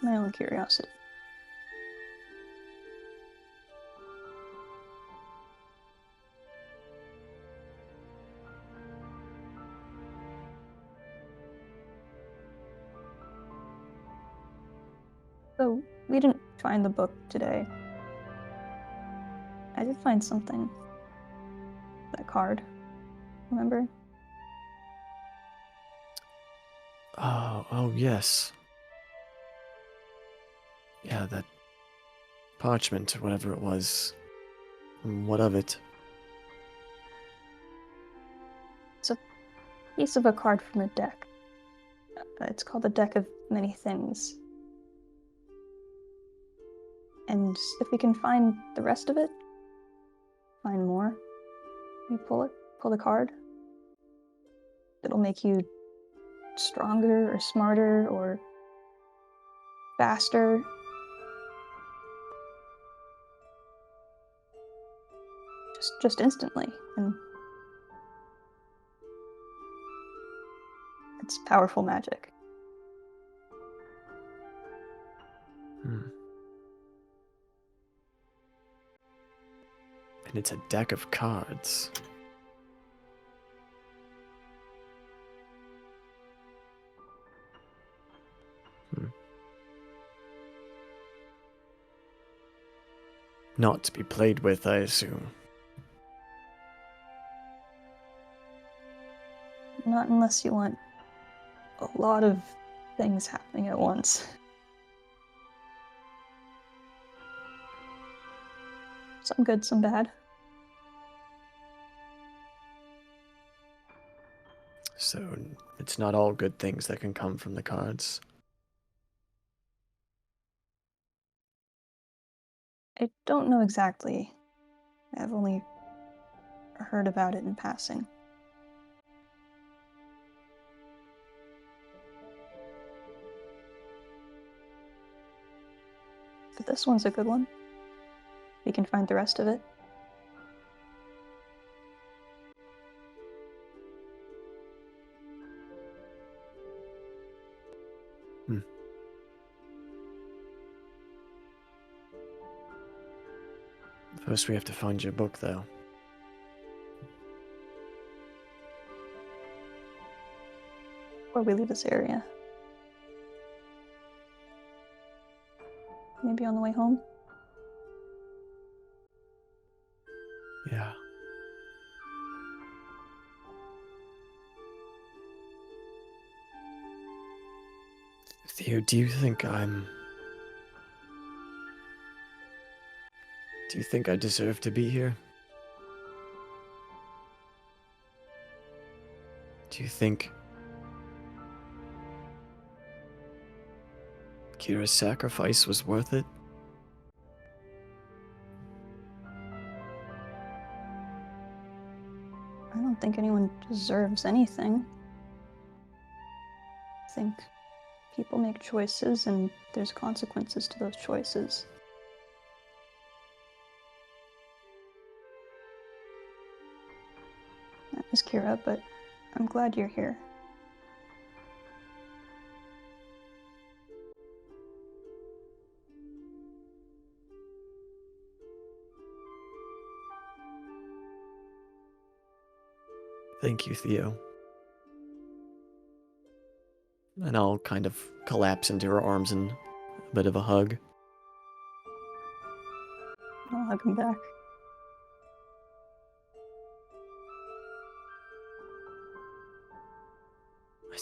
My own curiosity. So, we didn't find the book today. I did find something. That card. Remember? Oh yes. Yeah, that parchment, or whatever it was. What of it? It's a piece of a card from a deck. It's called the Deck of Many Things. And if we can find the rest of it, find more, you pull the card, it'll make you stronger or smarter or faster. Just instantly. And It's powerful magic. And it's a deck of cards. Not to be played with, I assume. Not unless you want a lot of things happening at once. Some good, some bad. So it's not all good things that can come from the cards. I don't know exactly. I've only heard about it in passing. But this one's a good one. We can find the rest of it. First we have to find your book, though. Before we leave this area. Maybe on the way home? Yeah. Theo, do you think I deserve to be here? Do you think Kira's sacrifice was worth it? I don't think anyone deserves anything. I think people make choices and there's consequences to those choices. That was Kira, but I'm glad you're here. Thank you, Theo. And I'll kind of collapse into her arms in a bit of a hug. I'll hug him back. I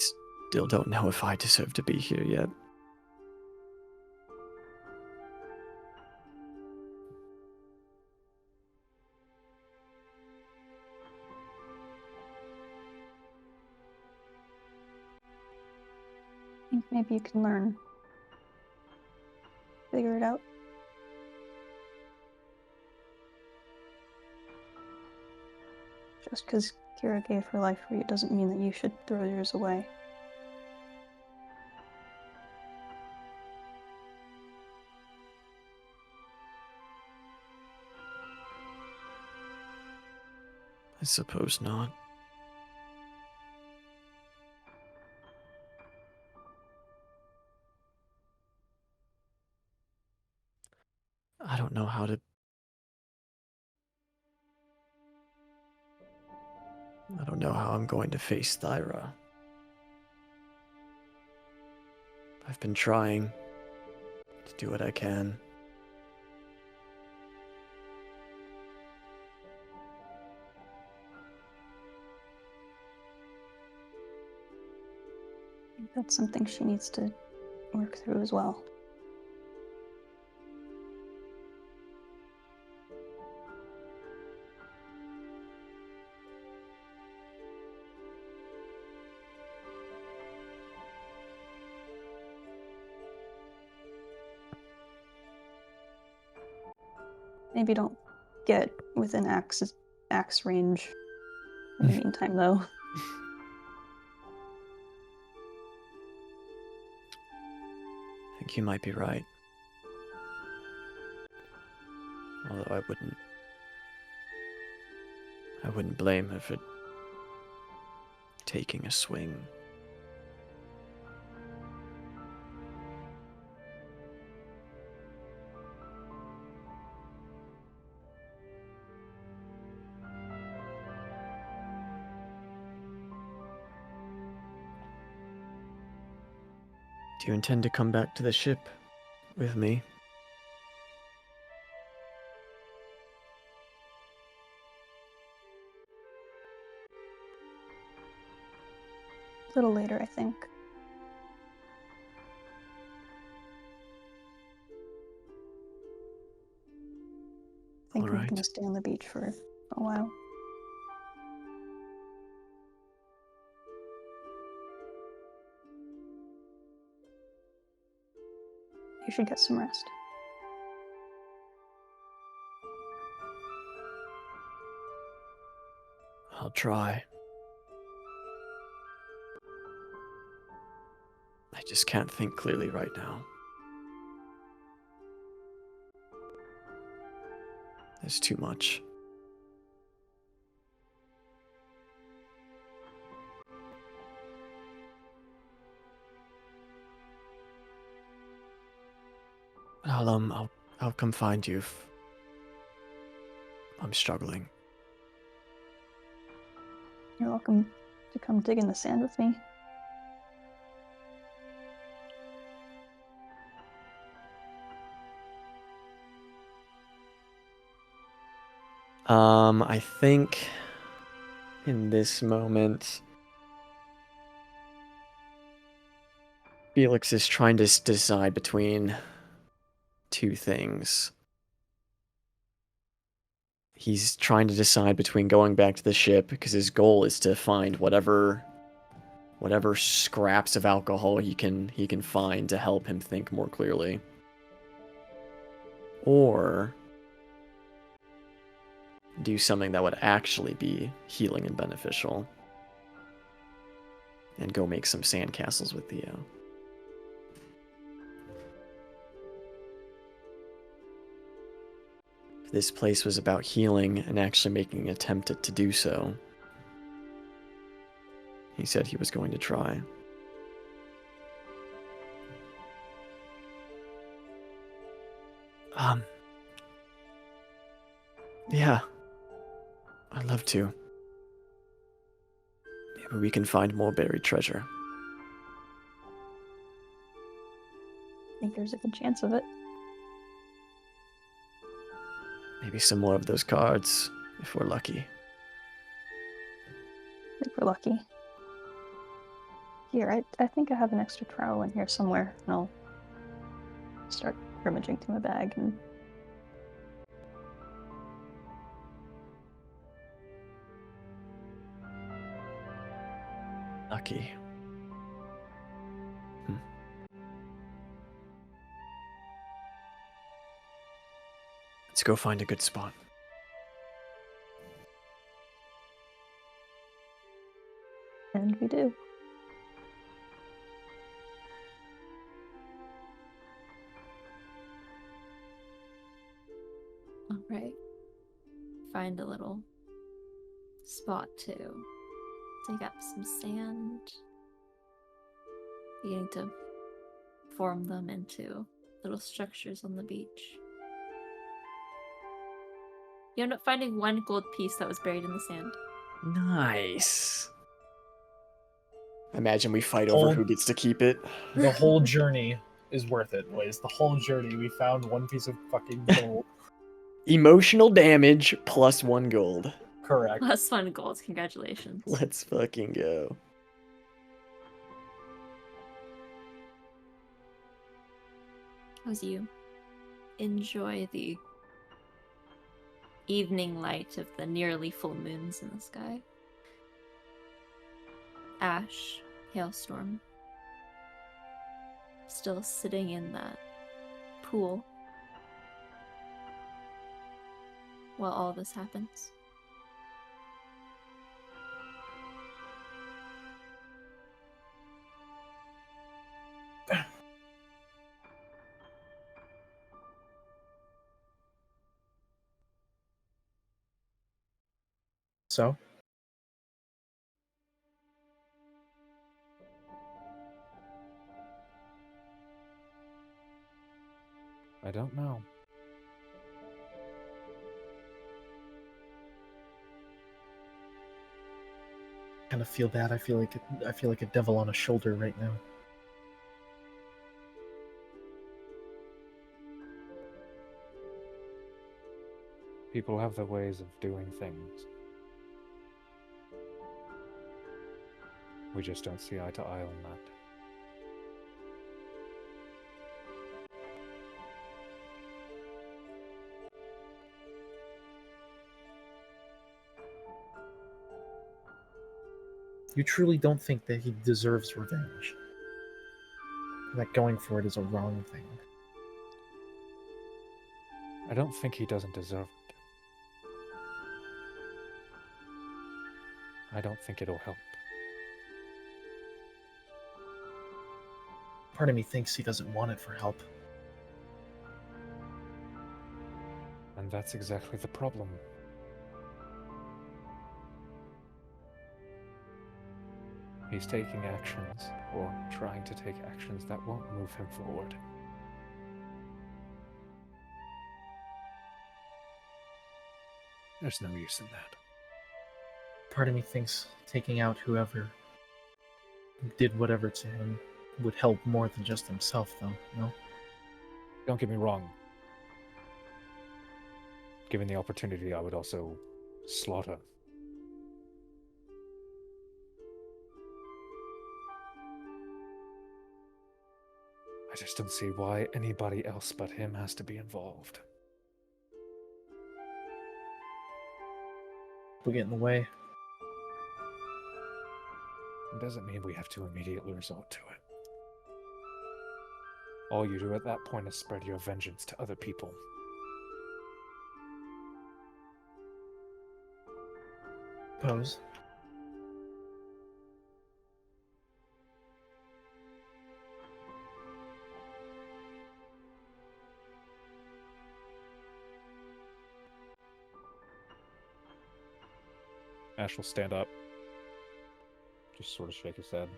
still don't know if I deserve to be here yet. I think maybe you can learn. Figure it out. Just because Kira gave her life for you doesn't mean that you should throw yours away. I suppose not. I don't know how to... I don't know how I'm going to face Thyra. I've been trying to do what I can. I think that's something she needs to work through as well. Maybe don't get within axe range in the meantime, though. I think you might be right. Although I wouldn't blame her for taking a swing. Do you intend to come back to the ship with me? A little later, I think. I think All I'm right. gonna stay on the beach for a while. You should get some rest. I'll try. I just can't think clearly right now. There's too much. I'll come find you if I'm struggling. You're welcome to come dig in the sand with me. I think in this moment, Felix is trying to decide between two things. He's trying to decide between going back to the ship because his goal is to find whatever scraps of alcohol he can find to help him think more clearly. Or do something that would actually be healing and beneficial. And go make some sandcastles with Theo. If this place was about healing and actually making an attempt to do so, he said he was going to try. Yeah. I'd love to. Maybe we can find more buried treasure. I think there's a good chance of it. Maybe some more of those cards, if we're lucky. If we're lucky. Here, I think I have an extra trowel in here somewhere, and I'll start rummaging through my bag and Lucky. Let's go find a good spot. And we do. All right. Find a little spot to dig up some sand. Beginning to form them into little structures on the beach. You end up finding one gold piece that was buried in the sand. Nice. Imagine we fight over who gets to keep it. The whole journey is worth it, boys. The whole journey, we found one piece of fucking gold. Emotional damage plus 1 gold. Correct. Plus 1 gold. Congratulations. Let's fucking go. As you enjoy the evening light of the nearly full moons in the sky. Ashe, Hailstorm, still sitting in that pool while all this happens. So? I don't know. Kind of feel bad. I feel like a devil on a shoulder right now. People have their ways of doing things. We just don't see eye to eye on that. You truly don't think that he deserves revenge? That going for it is a wrong thing? I don't think he doesn't deserve it. I don't think it'll help. Part of me thinks he doesn't want it for help. And that's exactly the problem. He's taking actions, or trying to take actions that won't move him forward. There's no use in that. Part of me thinks taking out whoever did whatever to him would help more than just himself, though, no? Don't get me wrong. Given the opportunity, I would also slaughter. I just don't see why anybody else but him has to be involved. We'll get in the way. It doesn't mean we have to immediately resort to it. All you do at that point is spread your vengeance to other people. Pose. Ashe will stand up. Just sort of shake his head.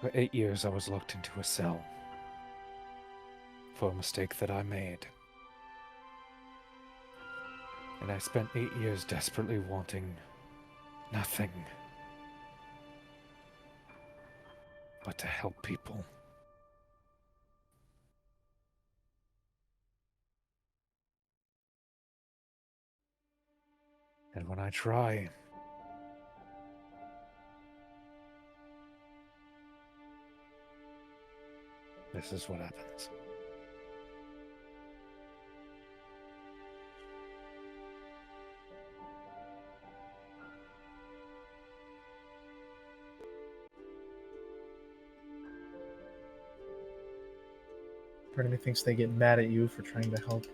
For 8 years I was locked into a cell. For a mistake that I made. And I spent 8 years desperately wanting nothing but to help people. And when I try, this is what happens. Part of me thinks they get mad at you for trying to help.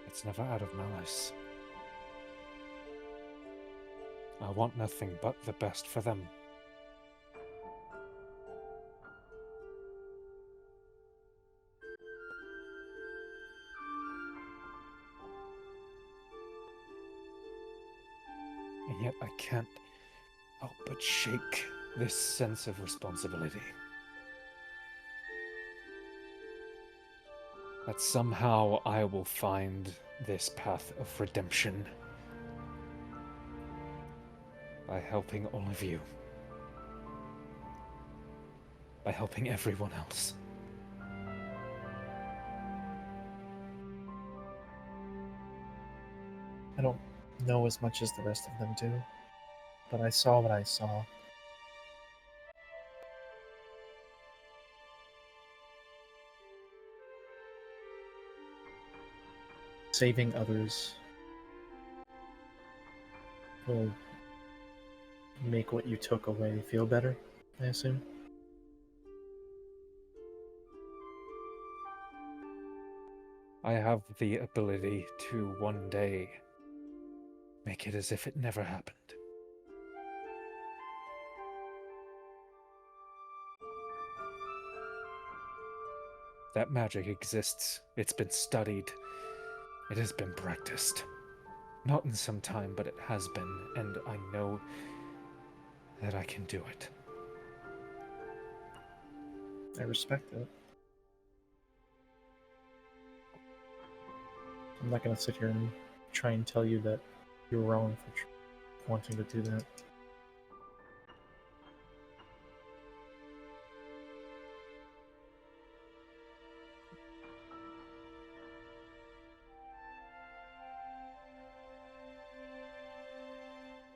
It's never out of malice. I want nothing but the best for them. And yet I can't help but shake this sense of responsibility. That somehow I will find this path of redemption by helping all of you. By helping everyone else. I don't know as much as the rest of them do, but I saw what I saw. Saving others will make what you took away feel better, I assume. I have the ability to one day make it as if it never happened. That magic exists. It's been studied. It has been practiced. Not in some time, but it has been, and I know that I can do it. I respect it. I'm not going to sit here and try and tell you that you're wrong for wanting to do that.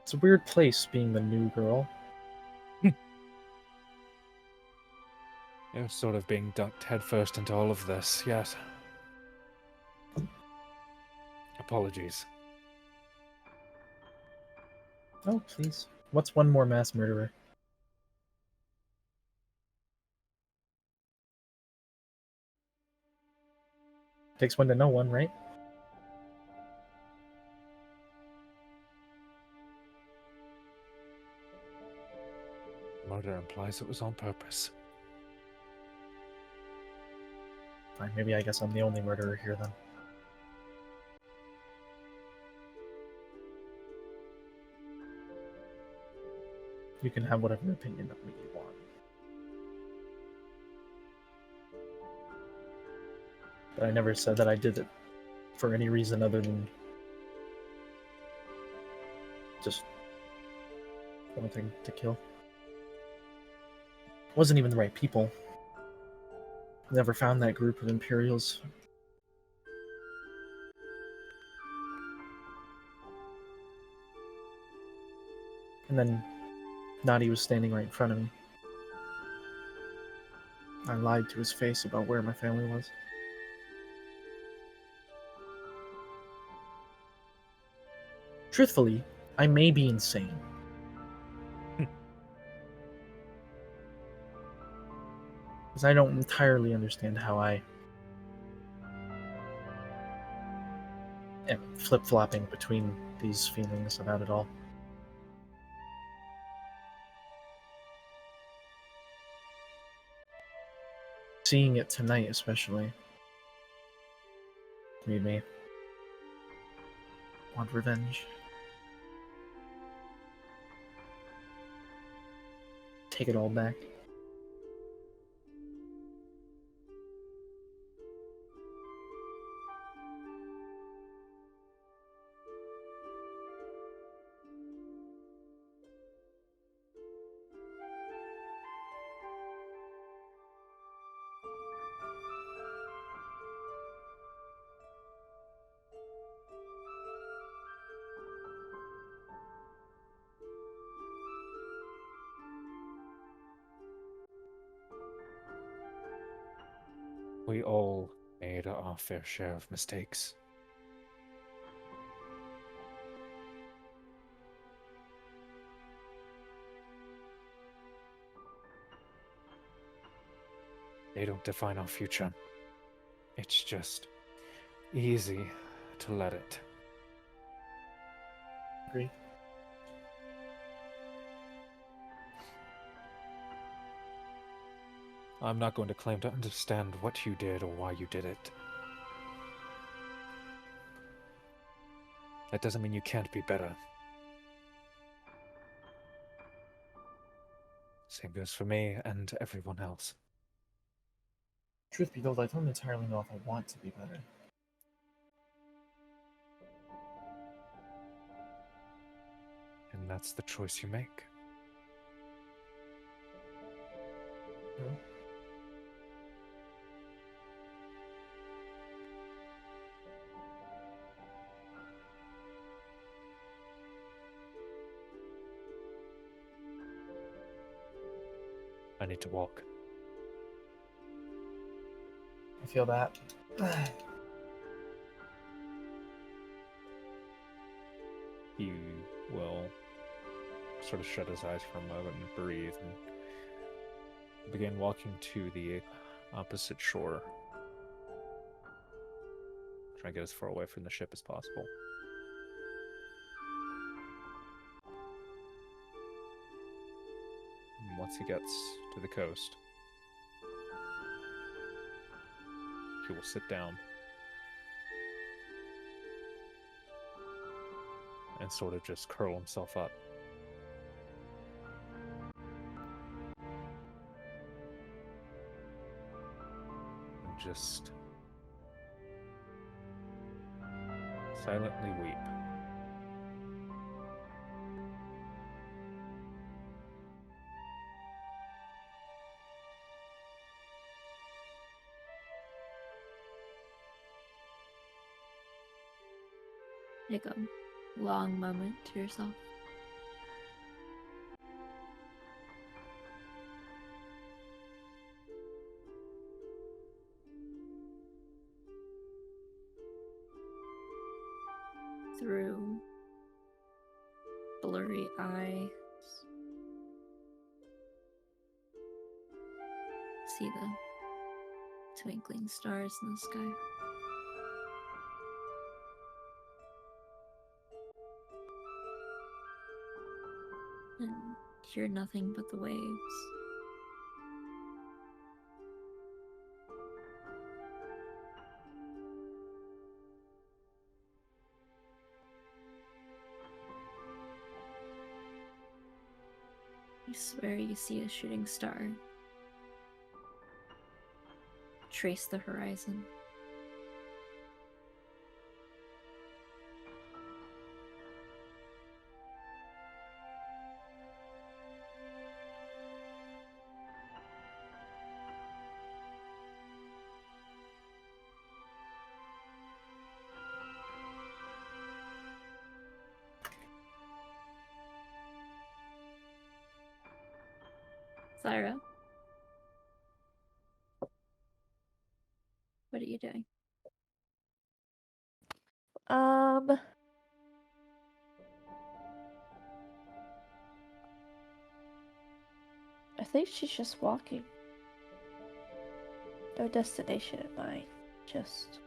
It's a weird place being the new girl. You're sort of being dunked headfirst into all of this, yes. Apologies. Oh, please. What's one more mass murderer? Takes one to know one, right? Murder implies it was on purpose. Fine, maybe I guess I'm the only murderer here then. You can have whatever opinion of me you want. But I never said that I did it for any reason other than just wanting to kill. Wasn't even the right people. Never found that group of Imperials. And then Nadi was standing right in front of me. I lied to his face about where my family was. Truthfully, I may be insane. Because I don't entirely understand how I am flip-flopping between these feelings about it all. Seeing it tonight especially made me want revenge. Take it all back. We all made our fair share of mistakes. They don't define our future. It's just easy to let it. Agree. I'm not going to claim to understand what you did or why you did it. That doesn't mean you can't be better. Same goes for me and everyone else. Truth be told, I don't entirely know if I want to be better. And that's the choice you make. No? I need to walk. I feel that. He will sort of shut his eyes for a moment and breathe and begin walking to the opposite shore. Try and get as far away from the ship as possible. And once he gets to the coast, he will sit down and sort of just curl himself up. And just silently weep. Take a long moment to yourself. Through blurry eyes, see the twinkling stars in the sky. And hear nothing but the waves. You swear you see a shooting star trace the horizon. Thyra, what are you doing? I think she's just walking. No destination in mind. Just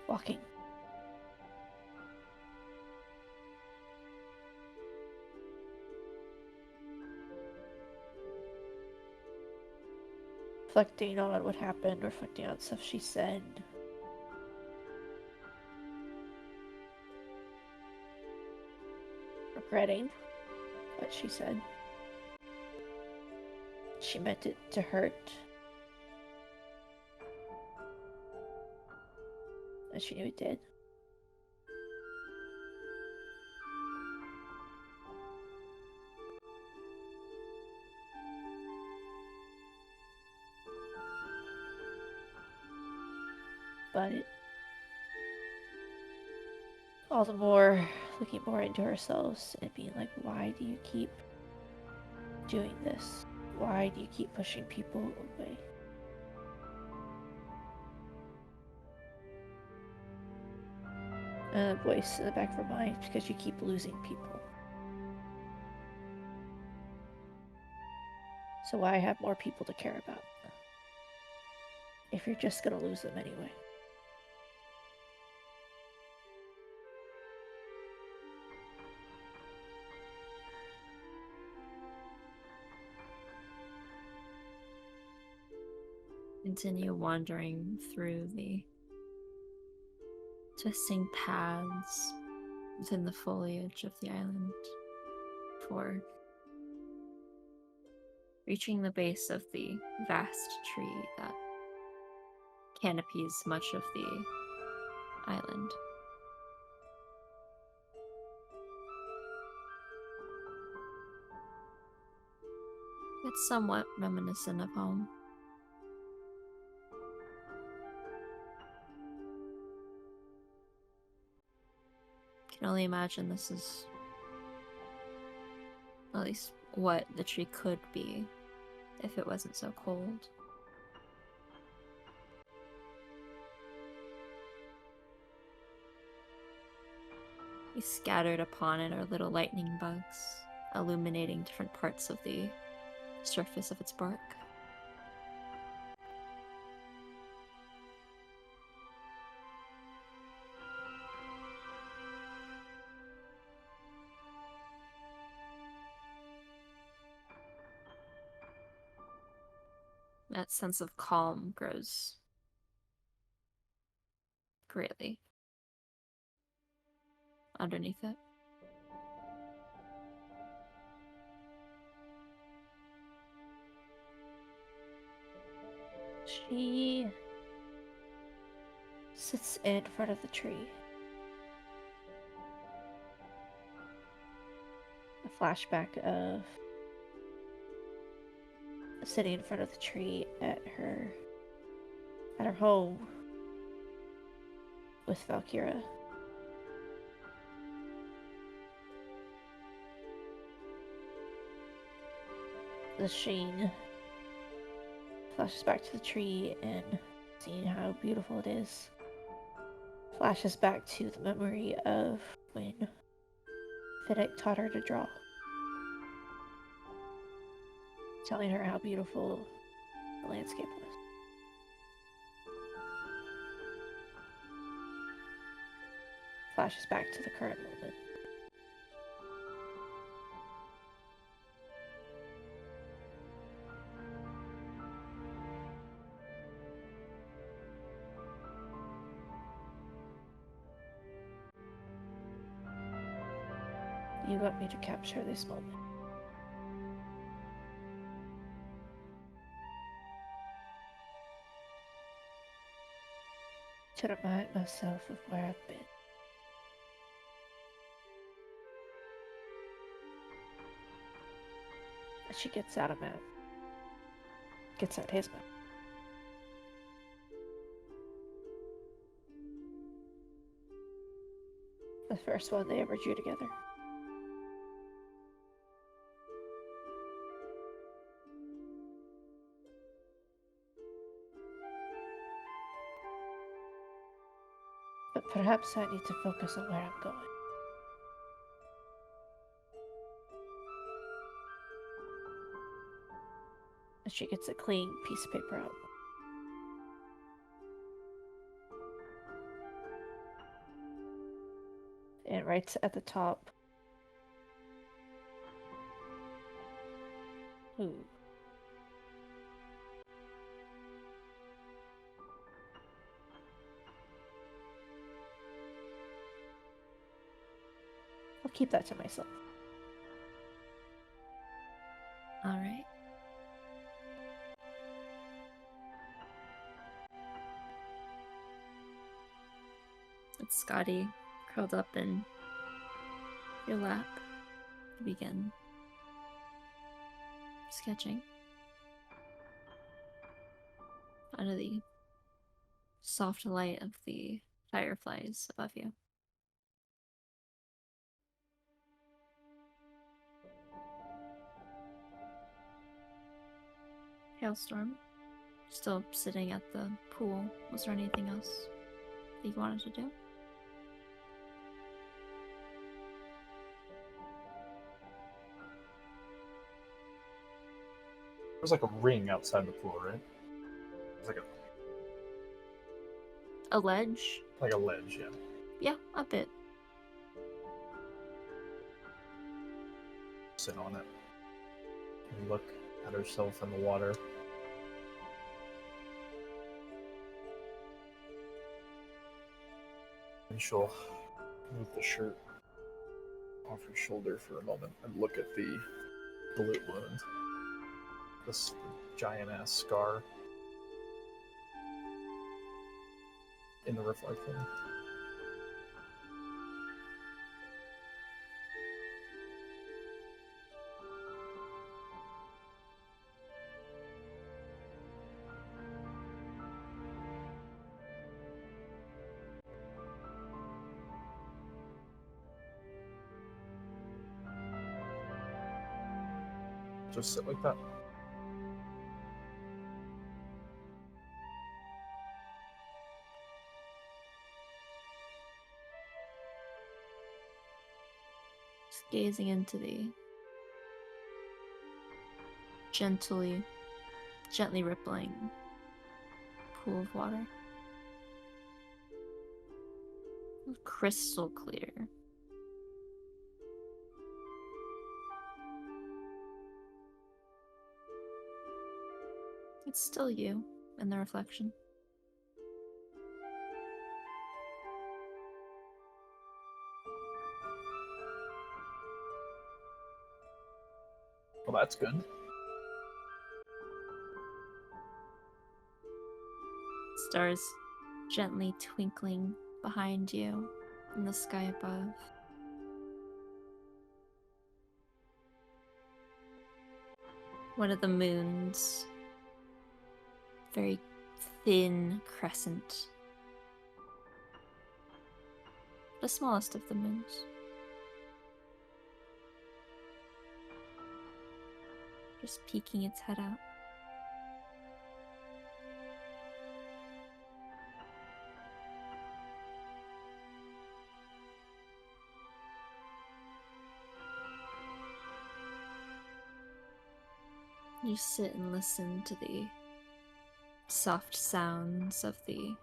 walking. Reflecting on what happened, reflecting on stuff she said. Regretting what she said. She meant it to hurt. And she knew it did. But all the more looking more into ourselves and being like, why do you keep doing this? Why do you keep pushing people away? And a voice in the back of her mind, because you keep losing people. So why have more people to care about if you're just gonna lose them anyway? Continue wandering through the twisting paths within the foliage of the island before reaching the base of the vast tree that canopies much of the island. It's somewhat reminiscent of home. I can only imagine this is at least what the tree could be if it wasn't so cold. Scattered upon it are little lightning bugs, illuminating different parts of the surface of its bark. That sense of calm grows greatly underneath it. She sits in front of the tree. A flashback of sitting in front of the tree at her home with Valkyra. The sheen flashes back to the tree and seeing how beautiful it is. Flashes back to the memory of when Felix taught her to draw. Telling her how beautiful the landscape was. Flashes back to the current moment. You want me to capture this moment. To remind myself of where I've been. As she gets out a map. Gets out his map. The first one they ever drew together. But perhaps I need to focus on where I'm going. And she gets a clean piece of paper out. And writes at the top. Who? I'll keep that to myself. All right. It's Scotty curled up in your lap to begin sketching under the soft light of the fireflies above you. Hailstorm, still sitting at the pool. Was there anything else that you wanted to do? There's like a ring outside the pool, right? It's like A ledge? a ledge, yeah. Yeah, a bit. Sit on it and look at herself in the water. And she'll move the shirt off her shoulder for a moment and look at the bullet wound. This giant ass scar in the reflection. Just sit like that. Just gazing into the gently rippling pool of water. Crystal clear. It's still you in the reflection. Well, that's good. Stars gently twinkling behind you in the sky above. One of the moons, very thin crescent, The smallest of the moons. Just peeking its head out. You sit and listen to the soft sounds of the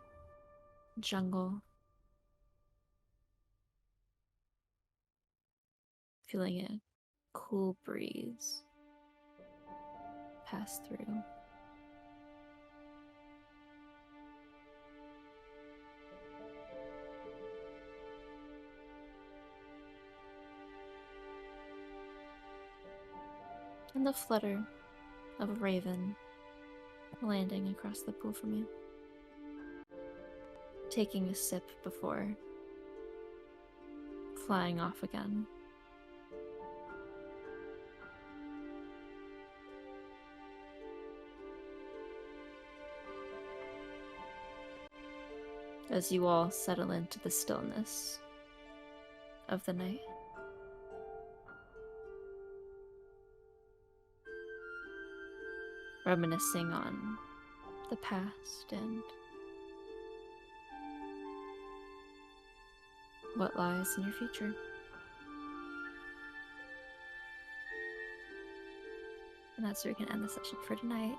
jungle. Feeling a cool breeze pass through. And the flutter of a raven landing across the pool from you. Taking a sip before flying off again. As you all settle into the stillness of the night. Reminiscing on the past and what lies in your future. And that's where we can end the session for tonight.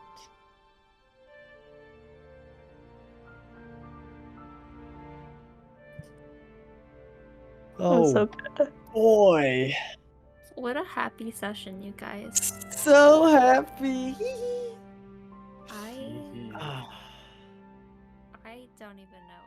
That was so Oh good. boy. What a happy session, you guys. So happy. I Ah. don't even know